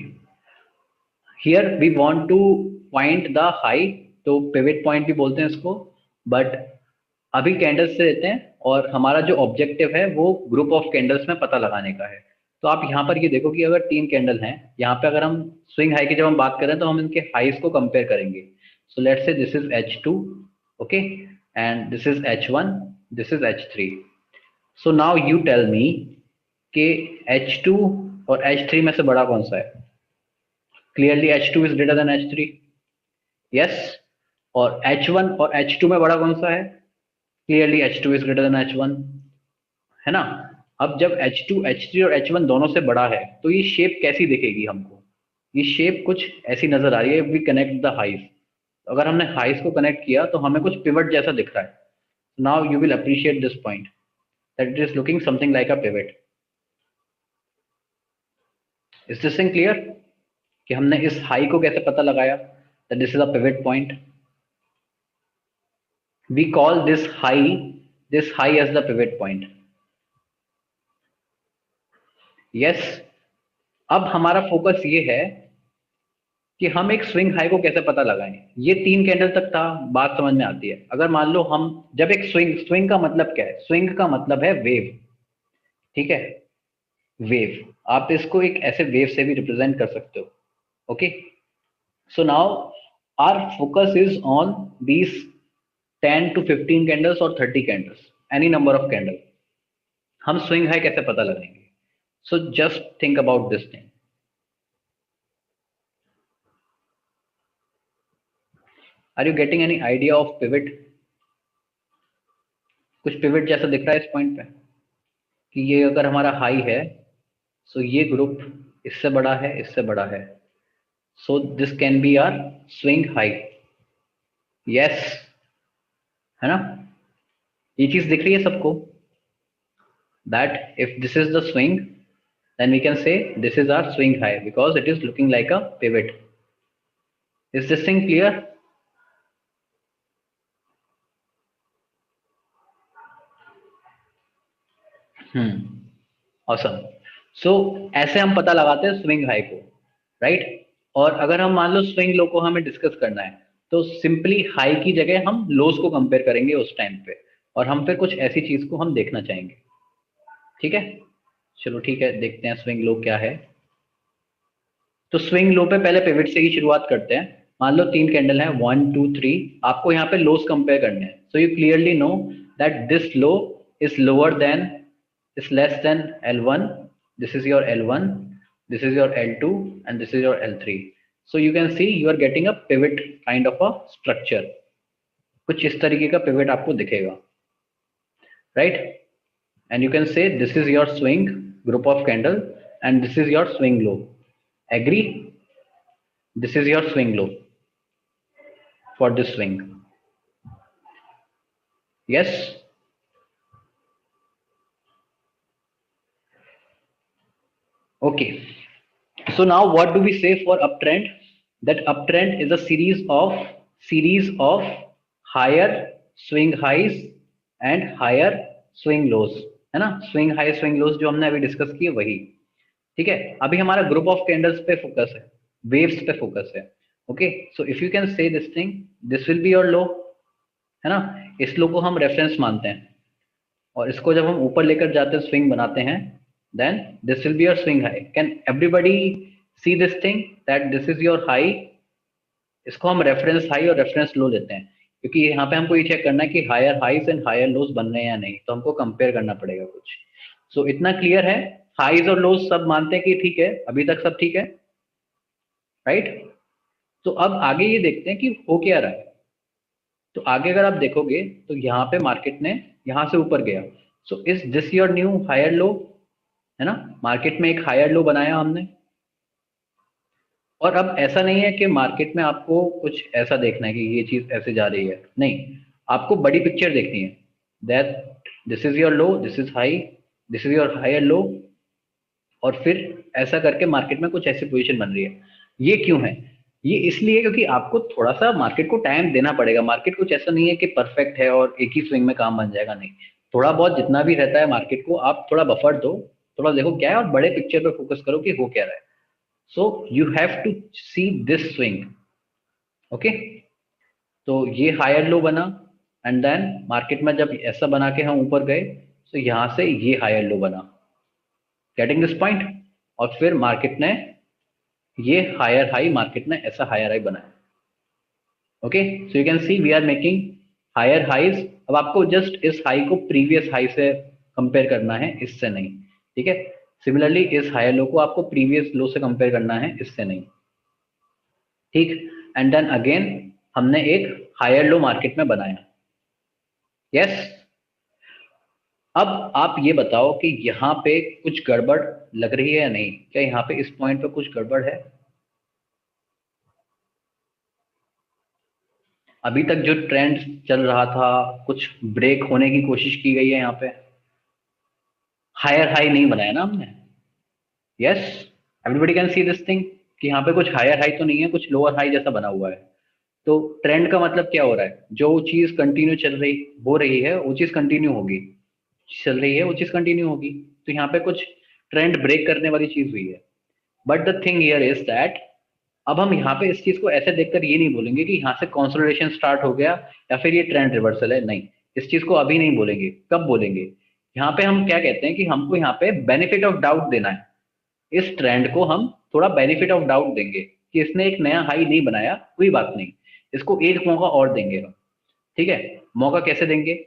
Here we want to point the high, तो पिवट पॉइंट भी बोलते हैं इसको, बट अभी कैंडल्स से लेते हैं, और हमारा जो ऑब्जेक्टिव है वो ग्रुप ऑफ कैंडल्स में पता लगाने का है। तो आप यहाँ पर ये देखो कि अगर 3 कैंडल हैं, यहाँ पे अगर हम स्विंग हाई की जब हम बात करें तो हम इनके हाईज को कंपेयर करेंगे। So let's say this is H2, okay, and this is H1, this is H3। So now you tell me कि H2 और H3 में से बड़ा कौन सा है? Clearly H2 is greater than H3, yes. और H1 और H2 में बड़ा कौन सा है? Clearly H2 is greater than H1, है ना। अब जब H2, H3 और H1 दोनों से बड़ा है तो ये शेप कैसी दिखेगी हमको? ये शेप कुछ ऐसी नजर आ रही है। वी कनेक्ट द हाइज, अगर हमने हाइज को कनेक्ट किया तो हमें कुछ पिवट जैसा दिख रहा है। Now you will appreciate this point that it is looking something like a pivot. Is this thing clear कि हमने इस हाई को कैसे पता लगाया that this is a pivot point? We call this high as the pivot point, yes. अब हमारा focus ये है कि हम एक स्विंग हाई को कैसे पता लगाएं। ये 3 कैंडल तक था, बात समझ में आती है। अगर मान लो हम जब एक स्विंग का मतलब क्या है? स्विंग का मतलब है वेव, ठीक है, वेव। आप इसको एक ऐसे वेव से भी रिप्रेजेंट कर सकते हो। Okay, so now our focus is on these 10 to 15 candles और 30 candles, any number of candle. हम स्विंग हाई कैसे पता लगाएंगे? So just think about this thing. Are you getting any idea of pivot? कुछ pivot जैसा दिख रहा है इस पॉइंट पे कि ये अगर हमारा हाई है, सो ये ग्रुप इससे बड़ा है, इससे बड़ा है, so this can be our swing high, yes, है ना। ये चीज दिख रही है सबको? that if this is the swing, then we can say this is our swing high because it is looking like a pivot. Is this thing clear? awesome. So ऐसे हम पता लगाते हैं स्विंग हाई को, राइट? और अगर हम मान लो स्विंग लो को हमें डिस्कस करना है, तो सिंपली हाई की जगह हम लोज को कंपेयर करेंगे उस टाइम पे, और हम फिर कुछ ऐसी चीज को हम देखना चाहेंगे। ठीक है, चलो ठीक है, देखते हैं स्विंग लो क्या है। तो स्विंग लो पे पहले पिवट से ही शुरुआत करते हैं। मान लो 3 कैंडल है, 1 2 3, आपको यहाँ पे लोस कंपेयर करने हैं। So you clearly know that this low is lower than, is less than L1, this is your L1, this is your L2 and this is your L3. So you can see you are getting a pivot kind of a structure. कुछ इस तरीके का pivot आपको दिखेगा, right? And you can say this is your swing group of candle and this is your swing low. Agree? This is your swing low for this swing. Yes? Okay. So now what do we say for uptrend? That uptrend is a series of higher swing highs and higher swing lows, है ना? swing high swing lows जो हमने अभी discuss किए वही। ठीक है, अभी हमारा ग्रुप ऑफ कैंडल्स पे फोकस है, वेव्स पे फोकस है। Okay, so if you can say this thing, this will be your लो, है ना? इस लो को हम रेफरेंस मानते हैं, और इसको जब हम ऊपर लेकर जाते हैं, स्विंग बनाते हैं, then this will be your swing high. Can everybody see this thing that this is your high? इसको हम रेफरेंस हाई और रेफरेंस लो लेते हैं, क्योंकि यहाँ पे हमको ये चेक करना है कि higher highs and higher lows बन रहे हैं या नहीं, तो हमको कंपेयर करना पड़ेगा कुछ। सो इतना क्लियर है, हाइज और लोज सब मानते हैं कि ठीक है, अभी तक सब ठीक है, राइट? तो अब आगे ये देखते हैं कि हो क्या रहा है। तो आगे अगर आप देखोगे तो यहाँ पे मार्केट ने यहाँ से ऊपर गया, so is this your new higher low, है ना? मार्केट में एक हायर लो बनाया हमने, और अब ऐसा नहीं है कि मार्केट में आपको कुछ ऐसा देखना है कि ये चीज ऐसे जा रही है, नहीं, आपको बड़ी पिक्चर देखनी है। That this is your low, this is high, this is your higher low, और फिर ऐसा करके मार्केट में कुछ ऐसी पोजीशन बन रही है। ये क्यों है? ये इसलिए क्योंकि आपको थोड़ा सा मार्केट को टाइम देना पड़ेगा। मार्केट कुछ ऐसा नहीं है कि परफेक्ट है और एक ही स्विंग में काम बन जाएगा, नहीं। थोड़ा बहुत जितना भी रहता है मार्केट को आप थोड़ा बफर दो, थोड़ा देखो क्या है, और बड़े पिक्चर पे फोकस करो कि हो क्या रहा है। So you have to see this swing. Okay, तो ये हायर लो बना, एंड देन मार्केट में जब ऐसा बना के हम ऊपर गए, तो यहां से ये हायर लो बना, गेटिंग दिस पॉइंट, और फिर मार्केट ने ये हायर हाई, मार्केट ने ऐसा हायर हाई बनाया। Okay, so you can see we are making higher highs. अब आपको जस्ट इस हाई को प्रीवियस हाई से कंपेयर करना है, इससे नहीं। ठीक है, सिमिलरली इस हायर लो को आपको प्रीवियस लो से कंपेयर करना है, इससे नहीं। ठीक, एंड देन अगेन हमने एक हायर लो मार्केट में बनाया। यस, अब आप ये बताओ कि यहाँ पे कुछ गड़बड़ लग रही है या नहीं? क्या यहाँ पे इस पॉइंट पे कुछ गड़बड़ है? अभी तक जो ट्रेंड चल रहा था, कुछ ब्रेक होने की कोशिश की गई है यहाँ पे। हायर हाई नहीं बनाया ना हमने। Yes, everybody can see this thing कि यहाँ पे कुछ हायर हाई तो नहीं है, कुछ लोअर हाई जैसा बना हुआ है। तो ट्रेंड का मतलब क्या हो रहा है? जो चीज कंटिन्यू चल रही हो रही है वो चीज कंटिन्यू होगी, चल रही है वो चीज कंटिन्यू होगी। तो यहाँ पे कुछ ट्रेंड ब्रेक करने वाली चीज हुई है। But the thing here is that अब हम यहाँ पे इस चीज को ऐसे देखकर ये नहीं बोलेंगे कि यहाँ से कंसोलिडेशन स्टार्ट हो गया या फिर ये ट्रेंड रिवर्सल है, नहीं। इस चीज को अभी नहीं बोलेंगे। कब बोलेंगे? यहाँ पे हम क्या कहते हैं कि हमको यहाँ पे बेनिफिट ऑफ डाउट देना है। इस ट्रेंड को हम थोड़ा बेनिफिट ऑफ डाउट देंगे कि इसने एक नया हाई नहीं बनाया, कोई बात नहीं, इसको एक मौका और देंगे हम। ठीक है, मौका कैसे देंगे?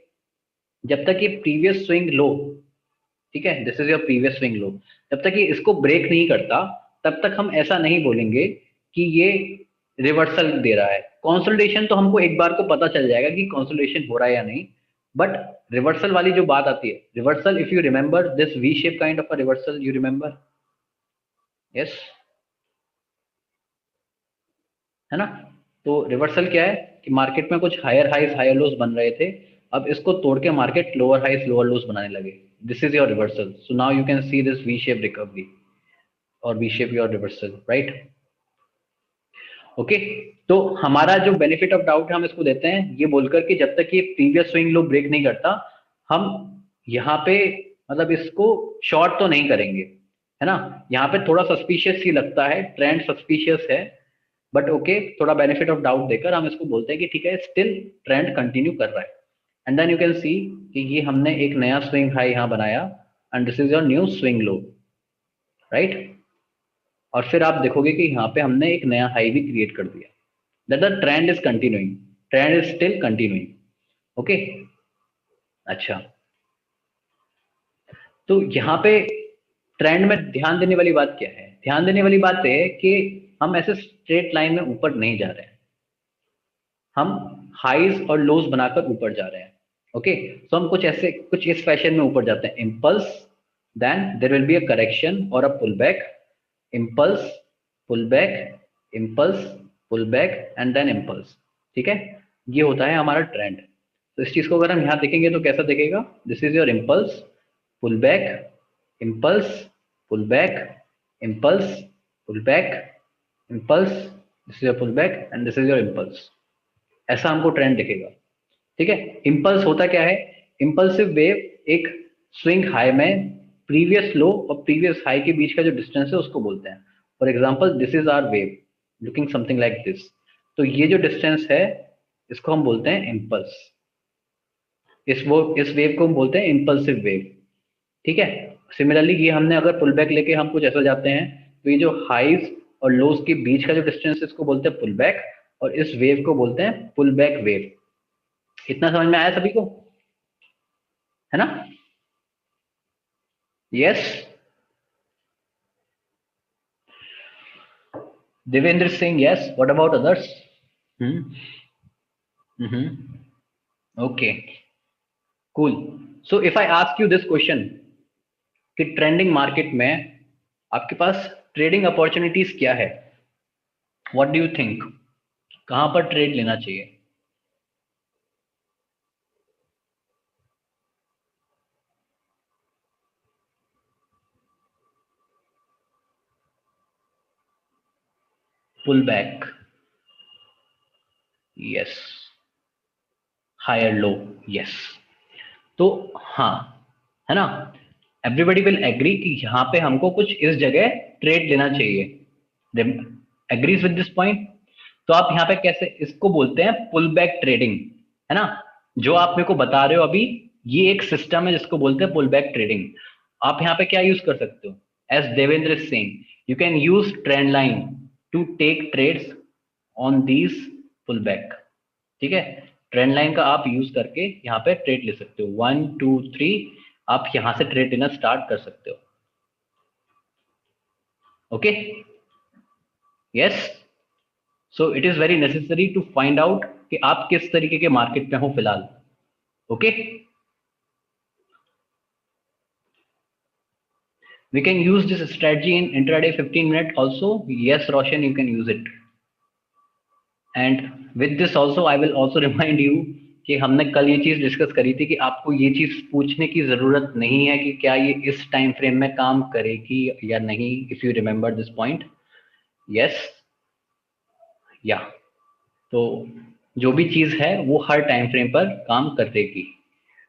जब तक ये प्रीवियस स्विंग लो, ठीक है, this is your previous swing low, जब तक ये इसको ब्रेक नहीं करता तब तक हम ऐसा नहीं बोलेंगे कि ये रिवर्सल दे रहा है। कंसोलिडेशन तो हमको एक बार को पता चल जाएगा कि कंसोलिडेशन हो रहा है या नहीं, बट रिवर्सल वाली जो बात आती है, reversal, if you remember this V shape kind of a reversal, you remember? Yes, है ना? तो रिवर्सल क्या है कि मार्केट में कुछ हायर हाइज हायर लोज बन रहे थे, अब इसको तोड़ के market lower highs lower lows बनाने लगे. This is your reversal. So now you can see this V shape recovery और V shape your reversal, right? Okay, तो हमारा जो बेनिफिट ऑफ डाउट हम इसको देते हैं ये बोलकर कि जब तक ये प्रीवियस स्विंग लो ब्रेक नहीं करता, हम यहाँ पे मतलब इसको शॉर्ट तो नहीं करेंगे, है ना? यहाँ पे थोड़ा सस्पिशियस ही लगता है, ट्रेंड सस्पिशियस है, बट ओके, थोड़ा बेनिफिट ऑफ डाउट देकर हम इसको बोलते हैं कि ठीक है, स्टिल ट्रेंड कंटिन्यू कर रहा है. And then you can see कि ये हमने एक नया स्विंग हाई यहाँ बनाया and this is your new swing low, right? और फिर आप देखोगे कि यहाँ पे हमने एक नया हाई भी क्रिएट कर दिया. That the trend is continuing, trend is still continuing. Okay, अच्छा, तो यहाँ पे ट्रेंड में ध्यान देने वाली बात क्या है? ध्यान देने वाली बात है कि हम ऐसे स्ट्रेट लाइन में ऊपर नहीं जा रहे हैं, हम हाईज और लोज बनाकर ऊपर जा रहे हैं. ओके, तो हम कुछ ऐसे कुछ इस फैशन में ऊपर जाते हैं. Impulse, then there will be a correction और a pull back, impulse, pull back, impulse, pull back and then impulse. ठीक है, ये होता है हमारा ट्रेंड. तो इस चीज को अगर हम यहाँ देखेंगे तो कैसा दिखेगा? This is your impulse, pull back, impulse, pull back, impulse, pull back, impulse, this is your pull back and this is your impulse. ऐसा हमको ट्रेंड दिखेगा. ठीक है, इम्पल्स होता क्या है? इम्पल्सिव वेव एक स्विंग हाई में प्रीवियस लो और प्रीवियस हाई के बीच का जो डिस्टेंस है उसको बोलते हैं. For example, this is our wave looking something like this. तो ये जो डिस्टेंस है इसको हम बोलते हैं इम्पल्स. इस वेव को हम बोलते हैं इम्पल्सिव वेव. ठीक है, सिमिलरली ये हमने अगर पुल बैक लेके हम कुछ ऐसा जाते हैं तो ये जो हाईज और लोज के बीच का जो डिस्टेंस है इसको बोलते हैं पुल बैक, और इस वेव को बोलते हैं पुल बैक वेव. इतना समझ में आया सभी को, है ना? Yes, Devendra Singh, yes. What about others? Okay, cool. So if I ask you this question कि ट्रेंडिंग मार्केट में आपके पास ट्रेडिंग अपॉर्चुनिटीज क्या है, व्हाट डू यू थिंक? कहां पर ट्रेड लेना चाहिए? Pull back, yes. Higher low, yes. तो हाँ, है ना, एवरीबडी विल एग्री कि यहाँ पे हमको कुछ इस जगह ट्रेड लेना चाहिए. Agrees with this point? तो आप यहाँ पे कैसे इसको बोलते हैं? पुल बैक ट्रेडिंग, है ना? जो आप मेरे को बता रहे हो अभी, ये एक सिस्टम है जिसको बोलते हैं पुल बैक ट्रेडिंग. आप यहाँ पे क्या यूज कर सकते हो? As Devendra Singh, you can use trend line to take trades on these pull back. ठीक है, ट्रेंड लाइन का आप यूज करके यहाँ पे ट्रेड ले सकते हो. 1 2 3 आप यहाँ से ट्रेड लेना स्टार्ट कर सकते हो. Okay, yes. So it is very necessary to find out कि आप किस तरीके के मार्केट में हो फिलहाल. Okay, we can use this strategy in intraday 15 minute also. Yes, Roshan, you can use it. And with this also I will also remind you कि हमने कल ये चीज डिस्कस करी थी कि आपको ये चीज पूछने की जरूरत नहीं है कि क्या ये इस टाइम फ्रेम में काम करेगी या नहीं. If you remember this point, yes, या. तो जो भी चीज है वो हर टाइम फ्रेम पर काम करेगी.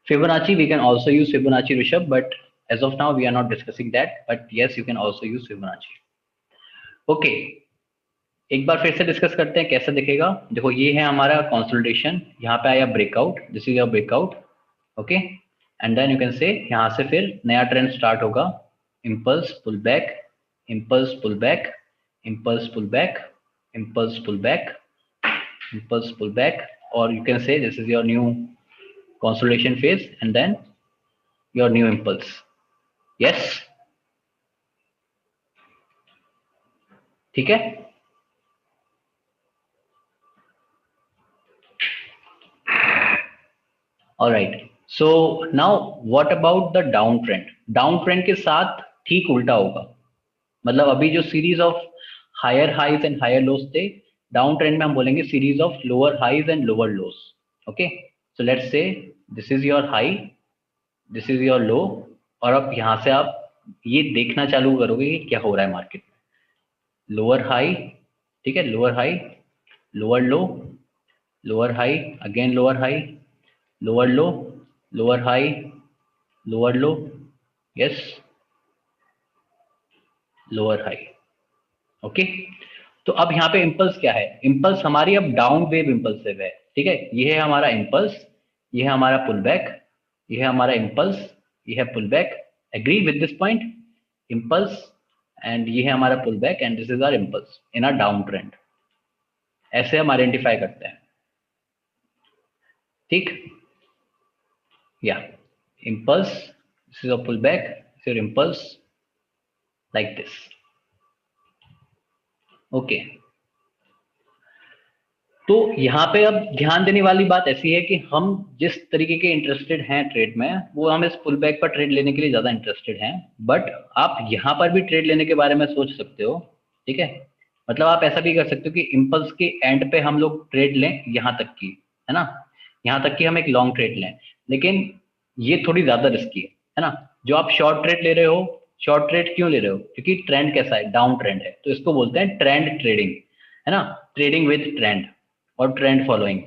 Fibonacci, we can also use Fibonacci, Rishabh, but as of now we are not discussing that. But yes, you can also use Fibonacci. Okay, एक बार फिर से डिस्कस करते हैं कैसे दिखेगा. देखो, ये है हमारा कंसोलिडेशन, यहाँ पे आया breakout, this is your breakout. Okay, and then you can say यहाँ से फिर नया ट्रेंड स्टार्ट होगा. Impulse, pull back, impulse, pull back, impulse, pull back, impulse, pull back, impulse, pull back, और you can say this is your new consolidation phase and then your new impulse. Yes, ठीक है. All right, so now what about the down trend? Down trend के साथ ठीक उल्टा होगा. मतलब अभी जो series of higher highs and higher lows थे, डाउन ट्रेंड में हम बोलेंगे series of lower highs and lower lows. Okay, so let's say this is your high, this is your low, और अब यहाँ से आप ये देखना चालू करोगे कि क्या हो रहा है मार्केट में। लोअर हाई, ठीक है, लोअर हाई, लोअर लो, lower high, again lower high, lower लो, लोअर हाई, लोअर लो, यस, लोअर हाई। ओके, तो अब यहाँ पे इम्पल्स क्या है? इम्पल्स हमारी अब डाउन वेव इम्पल्सिव है, ठीक है। ये है हमारा इम्पल्स, ये है हमारा पुल बैक, ये है हमारा इम्पल्स, ये है pull back. Agree with this point? Impulse and ये है हमारा pull back and this is our impulse in our down trend. ऐसे हम आइडेंटिफाई करते हैं, ठीक, या impulse, this is a pull back, this is impulse, like this. Okay, तो यहाँ पे अब ध्यान देने वाली बात ऐसी है कि हम जिस तरीके के इंटरेस्टेड हैं ट्रेड में, वो हम इस पुल बैक पर ट्रेड लेने के लिए ज्यादा इंटरेस्टेड हैं, बट आप यहाँ पर भी ट्रेड लेने के बारे में सोच सकते हो, ठीक है। मतलब आप ऐसा भी कर सकते हो कि इम्पल्स के एंड पे हम लोग ट्रेड लें यहाँ तक की, है ना, यहाँ तक कि हम एक लॉन्ग ट्रेड लें, लेकिन ये थोड़ी ज्यादा रिस्की है ना। जो आप शॉर्ट ट्रेड ले रहे हो, शॉर्ट ट्रेड क्यों ले रहे हो? क्योंकि ट्रेंड कैसा है? डाउन ट्रेंड है, तो इसको बोलते हैं ट्रेंड ट्रेडिंग, है ना, ट्रेडिंग विद ट्रेंड और ट्रेंड फॉलोइंग।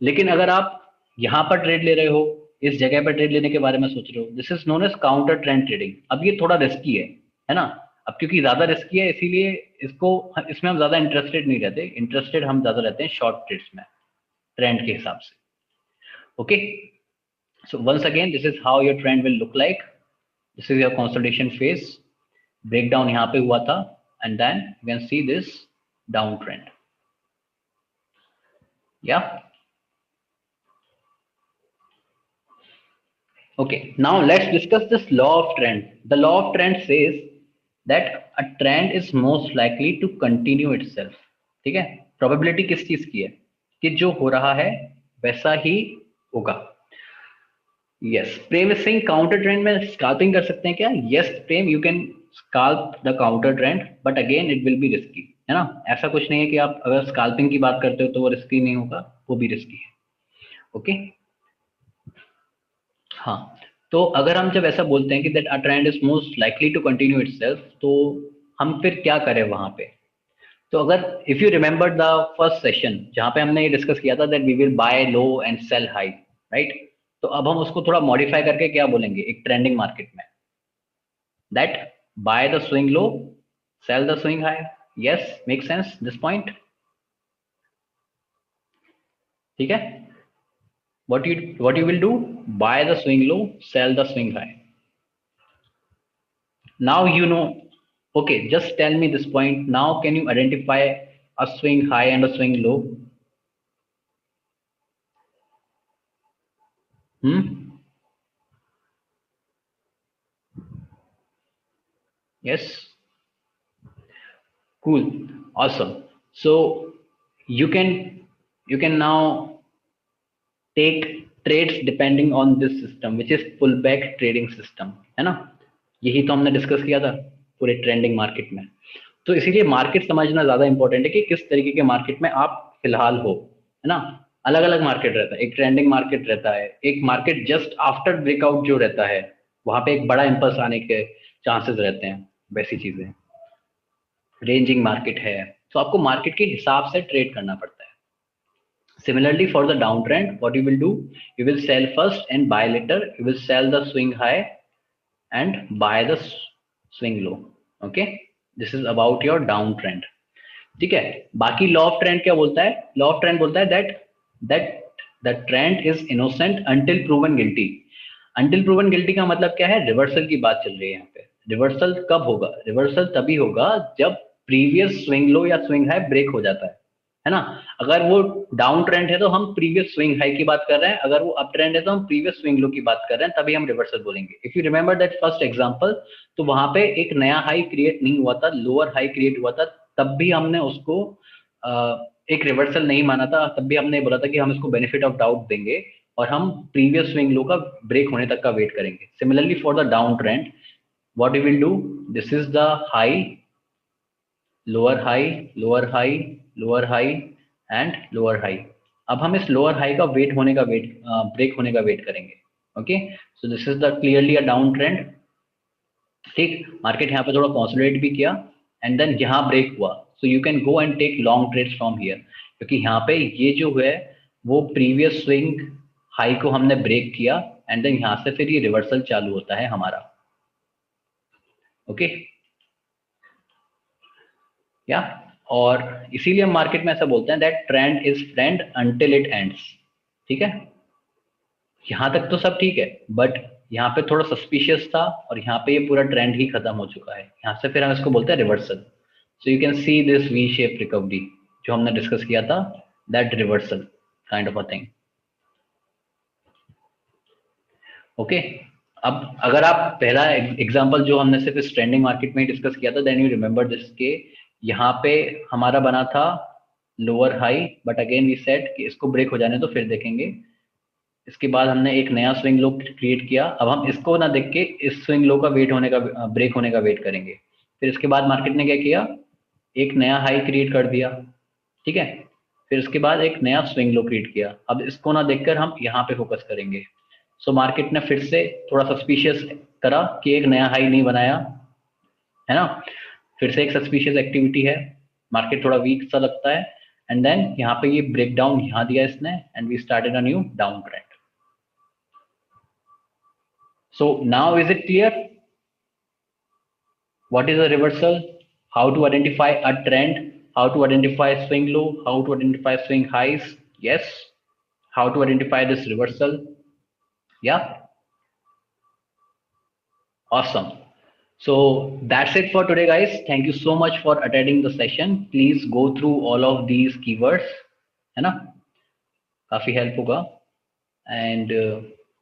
लेकिन अगर आप यहाँ पर ट्रेड ले रहे हो, इस जगह पर ट्रेड लेने के बारे में सोच रहे हो, this is known as counter trend trading. अब ये थोड़ा रिस्की है ना। अब क्योंकि ज्यादा रिस्की है इसीलिए इसको, इसमें हम ज्यादा इंटरेस्टेड नहीं रहते, इंटरेस्टेड हम ज्यादा रहते हैं शॉर्ट ट्रेड्स में, ट्रेंड के हिसाब से। Okay, so once again this is how your trend will look like. This is your consolidation phase, breakdown यहाँ पे हुआ था and then you can see this down trend, या okay, now let's discuss this law of trend. The law of trend says that a trend is most likely to continue itself, ठीक है। Probability किस चीज की है? कि जो हो रहा है वैसा ही होगा। Yes, Prem is saying counter trend में स्कैल्पिंग कर सकते हैं क्या? Yes Prem, you can scalp the counter trend, but again it will be risky, है ना। ऐसा कुछ नहीं है कि आप अगर स्कैल्पिंग की बात करते हो तो वो रिस्की नहीं होगा, वो भी रिस्की है। ओके, हाँ, तो अगर हम जब ऐसा बोलते हैं कि that a trend is most likely to continue itself, तो हम फिर क्या करें वहां पे? तो अगर if you remember the first session जहां पे हमने ये डिस्कस किया था that we will buy low and sell high, right, तो अब हम उसको थोड़ा मॉडिफाई करके क्या बोलेंगे एक ट्रेंडिंग मार्केट में? That buy the swing low, sell the swing high. Yes, make sense this point? ठीक है, what you will do, buy the swing low, sell the swing high. Now you know. Okay, just tell me this point now, can you identify a swing high and a swing low? Yes, cool, awesome. So you can now take trades depending on this system which is pullback trading system, है ना। यही तो हमने discuss किया था पूरे trending market में। तो इसीलिए मार्केट समझना ज्यादा इंपॉर्टेंट है कि किस तरीके के मार्केट में आप फिलहाल हो, है ना। अलग अलग मार्केट रहता है, एक ट्रेंडिंग मार्केट रहता है, एक मार्केट जस्ट आफ्टर ब्रेकआउट जो रहता है, वहां पे एक बड़ा इंपल्स आने के चांसेस रहते हैं, वैसी चीजें। रेंजिंग मार्केट है, तो आपको मार्केट के हिसाब से ट्रेड करना पड़ता है। Similarly, for the downtrend, what you will do, you will sell first and buy later. You will sell the swing high and buy the swing low. Okay, this is about your downtrend. ठीक है, बाकी law of trend क्या बोलता है? Law of trend बोलता है that the trend is innocent until proven guilty. Until proven guilty का मतलब क्या है? रिवर्सल की बात चल रही है यहाँ पे। रिवर्सल कब होगा? रिवर्सल तभी होगा जब प्रीवियस स्विंग लो या स्विंग हाई ब्रेक हो जाता है ना। अगर वो डाउन ट्रेंड है तो हम प्रीवियस स्विंग हाई की बात कर रहे हैं, अगर वो अप ट्रेंड है तो हम प्रीवियस स्विंग लो की बात कर रहे हैं, तभी हम रिवर्सल बोलेंगे। If you remember that first example, तो वहां पे एक नया हाई क्रिएट नहीं हुआ था, लोअर हाई क्रिएट हुआ था, तब भी हमने उसको एक रिवर्सल नहीं माना था, तब भी हमने बोला था कि हम इसको बेनिफिट ऑफ डाउट देंगे और हम प्रीवियस स्विंग लो का ब्रेक होने तक का वेट करेंगे। Similarly for the down trend, what you will do, this is the high, lower high, lower high, lower high and lower high. अब हम इस लोअर हाई का ब्रेक होने का वेट करेंगे। Okay, so this is the clearly a down trend. ठीक, market यहाँ पे थोड़ा कंसोलिडेट भी किया एंड देन यहाँ ब्रेक हुआ, so you can go and take long trades from here, क्योंकि यहाँ पे ये जो है वो प्रीवियस स्विंग हाई को हमने ब्रेक किया एंड देन यहाँ से फिर ये रिवर्सल चालू होता है हमारा। ओके, या और इसीलिए हम मार्केट में ऐसा बोलते हैं that trend is friend until it ends. ठीक है, यहाँ तक तो सब ठीक है, बट यहाँ पे थोड़ा सस्पिशियस था और यहाँ पे ये पूरा ट्रेंड ही खत्म हो चुका है। यहाँ से फिर हम इसको बोलते हैं reversal. So you can see this V shape recovery जो हमने डिस्कस किया था, that reversal kind of a thing. Okay, अब अगर आप पहला एग्जांपल जो हमने सिर्फ इस ट्रेंडिंग मार्केट में ही डिस्कस किया था, देन यू रिमेंबर दिस के यहाँ पे हमारा बना था lower high, but again we said कि इसको ब्रेक हो जाने तो फिर देखेंगे। इसके बाद हमने एक नया स्विंग लो क्रिएट किया, अब हम इसको ना देख के इस स्विंग लो का वेट होने का ब्रेक होने का वेट करेंगे। फिर इसके बाद मार्केट ने क्या किया, एक नया हाई क्रिएट कर दिया। ठीक है, फिर इसके बाद एक नया स्विंग लो क्रिएट किया, अब इसको ना देखकर हम यहाँ पे फोकस करेंगे। सो मार्केट ने फिर से थोड़ा सस्पिशियस करा कि एक नया हाई नहीं बनाया, है ना, फिर से एक सस्पिशियस एक्टिविटी है, मार्केट थोड़ा वीक सा लगता है एंड देन यहाँ पे ये ब्रेक डाउन यहाँ दिया इसने and we started a new down trend. So now is it clear what is a reversal, how to identify a trend, how to identify swing low, how to identify swing highs? Yes, how to identify this reversal? Yeah, awesome. So that's it for today guys, thank you so much for attending the session. Please go through all of these keywords, है ना, काफी help होगा। And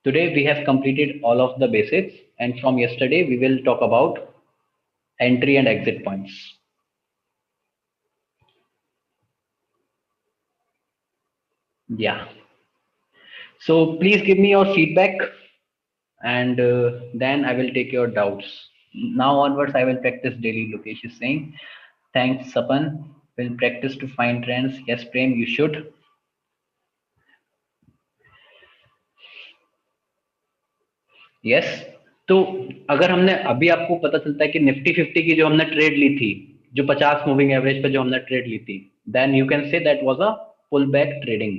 today we have completed all of the basics, and from yesterday we will talk about entry and exit points. Yeah, so please give me your feedback and then I will take your doubts. Now onwards I will practice daily. Lokesh is saying thanks Sapan, will practice to find trends. Yes Prem, you should. Yes, तो अगर हमने अभी आपको पता चलता है कि Nifty 50 की जो हमने ट्रेड ली थी, जो 50 मूविंग एवरेज पे जो हमने ट्रेड ली थी, then you can say that was a pull back trading.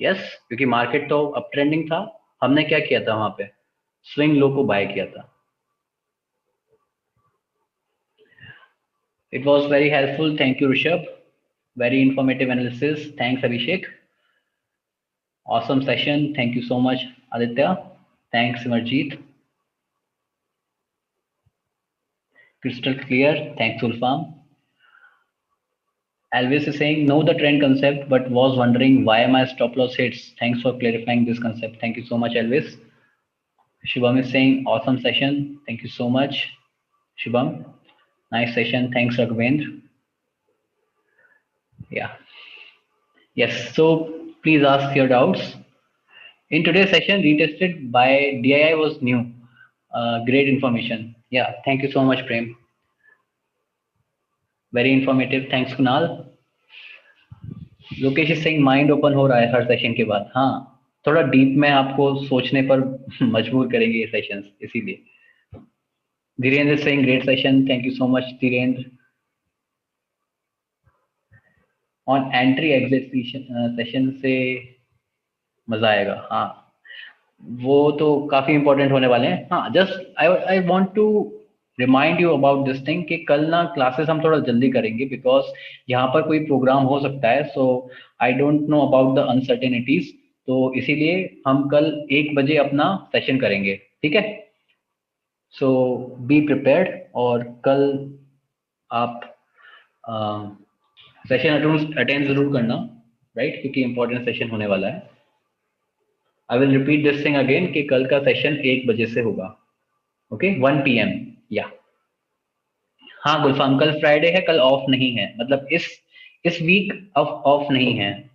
Yes, क्योंकि मार्केट तो अप ट्रेंडिंग था, हमने क्या किया था वहां पे, स्विंग लो को बाय किया था। It was very helpful. Thank you, Rishabh. Very informative analysis. Thanks, Abhishek. Awesome session. Thank you so much, Aditya. Thanks, Simarjeet. Crystal clear. Thanks, Ulfam. Alvis is saying, know the trend concept, but was wondering why my stop loss hits. Thanks for clarifying this concept. Thank you so much, Alvis. Shubham is saying, awesome session. Thank you so much, Shubham. Nice session. Thanks, Raghavendra. Yeah. Yes. So please ask your doubts. In today's session, retested by DII was new. Great information. Yeah, thank you so much, Prem. Very informative. Thanks, Kunal. Lokesh is saying mind open हो रहा है हर session के बाद। हाँ, थोड़ा deep में आपको सोचने पर मजबूर करेंगे ये सेशंस, इसीलिए। Dhirendra is saying great session. Thank you so much, Dhirendra. On entry exit session से मजा आएगा। हाँ, वो तो काफी इंपॉर्टेंट होने वाले हैं। हाँ, just I want to remind you about this thing कि कल ना क्लासेस हम थोड़ा जल्दी करेंगे, बिकॉज यहाँ पर कोई प्रोग्राम हो सकता है। So I don't know about the uncertainties, तो इसीलिए हम कल 1 बजे अपना सेशन करेंगे। ठीक है, सो बी प्रिपेयर्ड। और कल आप सेशन अटेंड जरूर करना, राइट, क्योंकि इंपॉर्टेंट सेशन होने वाला है। I will repeat this thing again कि कल का सेशन 1 बजे से होगा। Okay, 1 PM। या हाँ गुलफाम, कल फ्राइडे है, कल ऑफ नहीं है, मतलब इस वीक ऑफ नहीं है।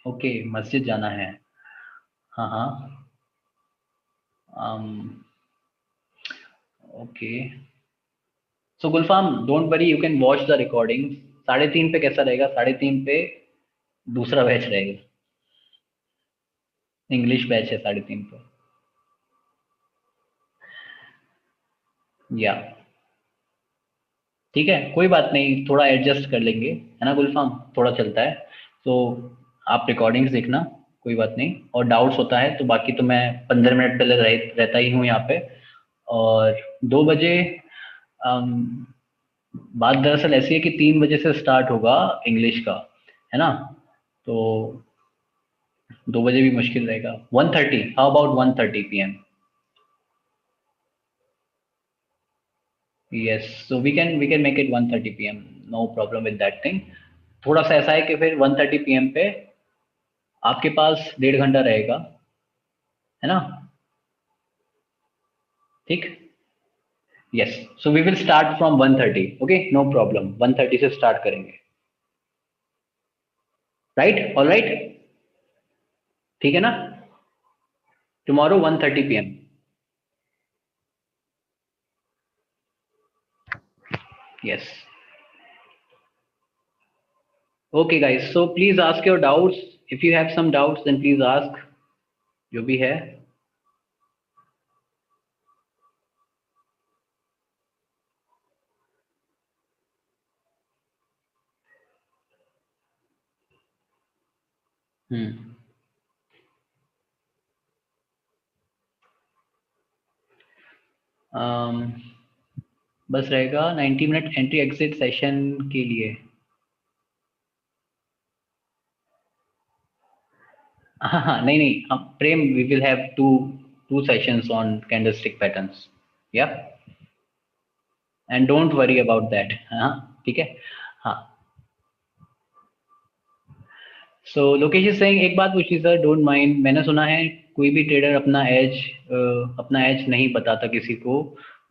ओके, मस्जिद जाना है। हाँ हाँ, okay. So Gulfam don't worry, you can watch the recording. 3:30 पे कैसा रहेगा? 3:30 पे दूसरा बैच रहेगा, इंग्लिश बैच है 3:30 पे। या ठीक है, कोई बात नहीं, थोड़ा एडजस्ट कर लेंगे, है ना गुलफाम, थोड़ा चलता है। तो आप रिकॉर्डिंग्स देखना, कोई बात नहीं, और डाउट्स होता है तो बाकी तो मैं 15 मिनट पहले रहता ही हूँ यहाँ पे। और 2 बजे अम, बात दरअसल ऐसी है कि 3 बजे से स्टार्ट होगा इंग्लिश का, है ना, तो 2 बजे भी मुश्किल रहेगा। 1:30, how about 1:30 PM? Yes, so we can make it 1:30 PM, no problem with that thing. थोड़ा सा ऐसा है कि फिर 1:30 PM पे आपके पास 1.5 घंटा रहेगा, है ना, ठीक। Yes, so we will start from 1:30, okay, no problem, 1:30 से स्टार्ट करेंगे, राइट, ऑल राइट, ठीक है ना, tomorrow 1:30 PM। Yes, okay guys, so please ask your doubts, if you have some doubts then please ask, जो भी है। हम्म, um, बस रहेगा 90 मिनट एंट्री एग्जिट सेशन के लिए। हाँ हाँ, नहीं नहीं, हम Prem, we will have to two sessions on candlestick patterns, yeah, and don't worry about that, हाँ, ठीक है, हाँ। सो लोकेश इज सेइंग, एक बात पूछी सर, डोंट माइंड, मैंने सुना है कोई भी ट्रेडर अपना एज नहीं बताता किसी को,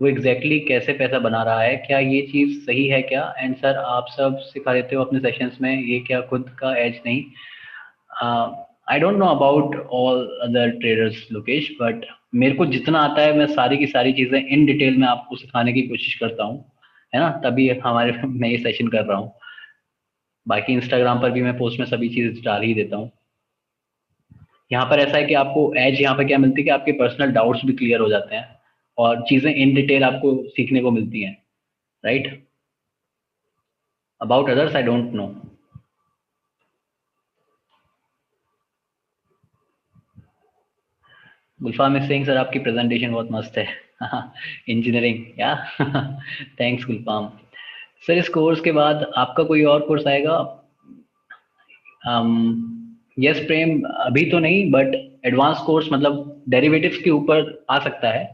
वो एग्जैक्टली कैसे पैसा बना रहा है, क्या ये चीज़ सही है क्या? एंड सर आप सब सिखा देते हो अपने सेशंस में, ये क्या खुद का एज नहीं? आई don't know about all other traders Lokesh, but मेरे को जितना आता है मैं सारी की सारी चीज़ें इन डिटेल में आपको सिखाने की कोशिश करता हूँ, है ना, तभी हमारे मैं ये सेशन कर रहा हूँ। बाकी इंस्टाग्राम पर भी मैं पोस्ट में सभी चीज़ डाल ही देता हूँ। यहाँ पर ऐसा है कि आपको एज यहाँ पे क्या मिलती है कि आपके पर्सनल डाउट्स भी क्लियर हो जाते हैं और चीज़ें इन डिटेल आपको सीखने को मिलती हैं, right. About others I don't no. Gulfam is Singh, sir आपकी प्रेजेंटेशन बहुत मस्त है। इंजीनियरिंग, या, थैंक्स गुलफाम। सर इस कोर्स के बाद आपका कोई और कोर्स आएगा? यस प्रेम, अभी तो नहीं, बट एडवांस कोर्स मतलब डेरिवेटिव्स के ऊपर आ सकता है,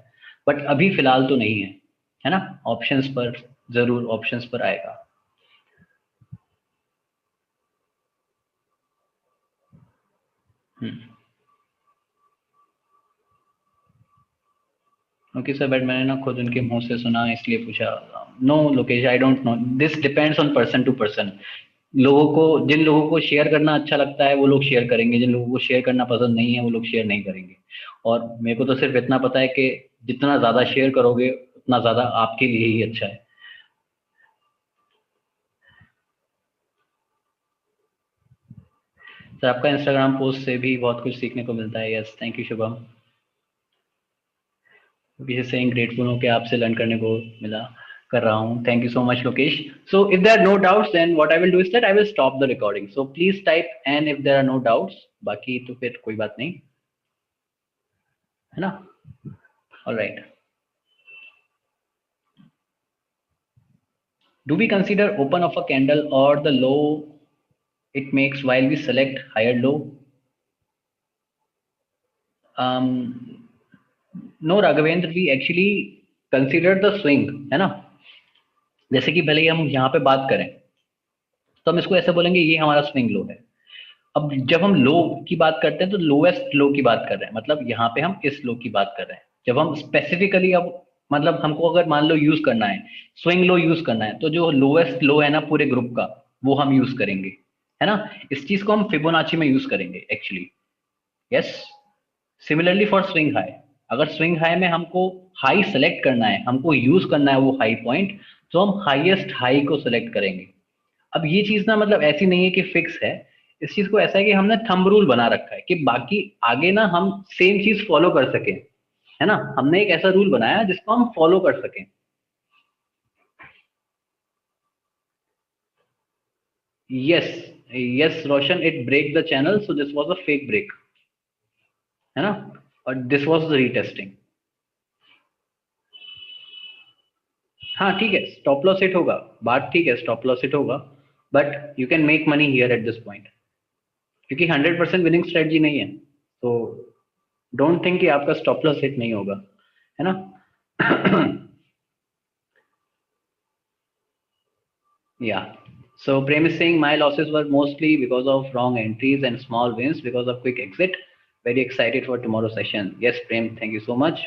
बट अभी फिलहाल तो नहीं है ना, ऑप्शंस पर, जरूर ऑप्शंस पर आएगा। ओके सर, बट मैंने ना खुद उनके मुंह से सुना इसलिए पूछा। No Lokesh, I don't know, this depends on person to person. लोगों को, जिन लोगों को शेयर करना अच्छा लगता है वो लोग शेयर करेंगे, जिन लोगों को शेयर करना पसंद नहीं है वो लोग शेयर नहीं करेंगे। और मेरे को तो सिर्फ इतना पता है कि जितना ज्यादा शेयर करोगे उतना ज्यादा आपके लिए ही अच्छा है। सर आपका इंस्टाग्राम पोस्ट से भी बहुत कुछ सीखने को मिलता है, यस, थैंक यू शुभम। विशेष से ग्रेटफुल हूँ कि आपसे लर्न करने को मिला, कर रहा हूँ, thank you so much Lokesh. So if there are no doubts then what I will do is that I will stop the recording, so please type N if there are no doubts, बाकी तो फिर कोई बात नहीं, है ना, alright. Do we consider open of a candle or the low it makes while we select higher low? Um, no, Raghavendra, we actually consider the swing, है ना। जैसे कि भले ही हम यहाँ पे बात करें तो हम इसको ऐसे बोलेंगे ये हमारा स्विंग लो है। अब जब हम लो की बात करते हैं तो लोएस्ट लो की बात कर रहे हैं, मतलब यहाँ पे हम इस लो की बात कर रहे हैं। जब हम स्पेसिफिकली, अब मतलब हमको अगर मान लो यूज करना है, स्विंग लो यूज करना है, तो जो लोएस्ट लो है ना पूरे ग्रुप का, वो हम यूज करेंगे, है ना। इस चीज को हम फिबोनाची में यूज करेंगे actually, yes. Similarly for swing high, अगर स्विंग हाई में हमको हाई सेलेक्ट करना है, हमको यूज करना है वो हाई पॉइंट, तो हम हाईएस्ट हाई को सेलेक्ट करेंगे। अब ये चीज ना मतलब ऐसी नहीं है कि फिक्स है, इस चीज को ऐसा है कि हमने थंब रूल बना रखा है कि बाकी आगे ना हम सेम चीज फॉलो कर सकें, है ना। हमने एक ऐसा रूल बनाया जिसको हम फॉलो कर सकें। Yes yes Roshan, it break the channel, so this was a fake break, है ना, और दिस वाज द रीटेस्टिंग। हाँ ठीक है, स्टॉप लॉस हिट होगा, बात ठीक है, स्टॉप लॉस हिट होगा, but you can make money here at this point, क्योंकि 100% विनिंग स्ट्रेटजी नहीं है, तो डोंट थिंक कि आपका स्टॉप लॉस हिट नहीं होगा, है ना। Yeah. So Prem is saying my losses were mostly because of wrong entries and small wins because of quick exit. Very excited for tomorrow's session. Yes, Prem, thank you so much.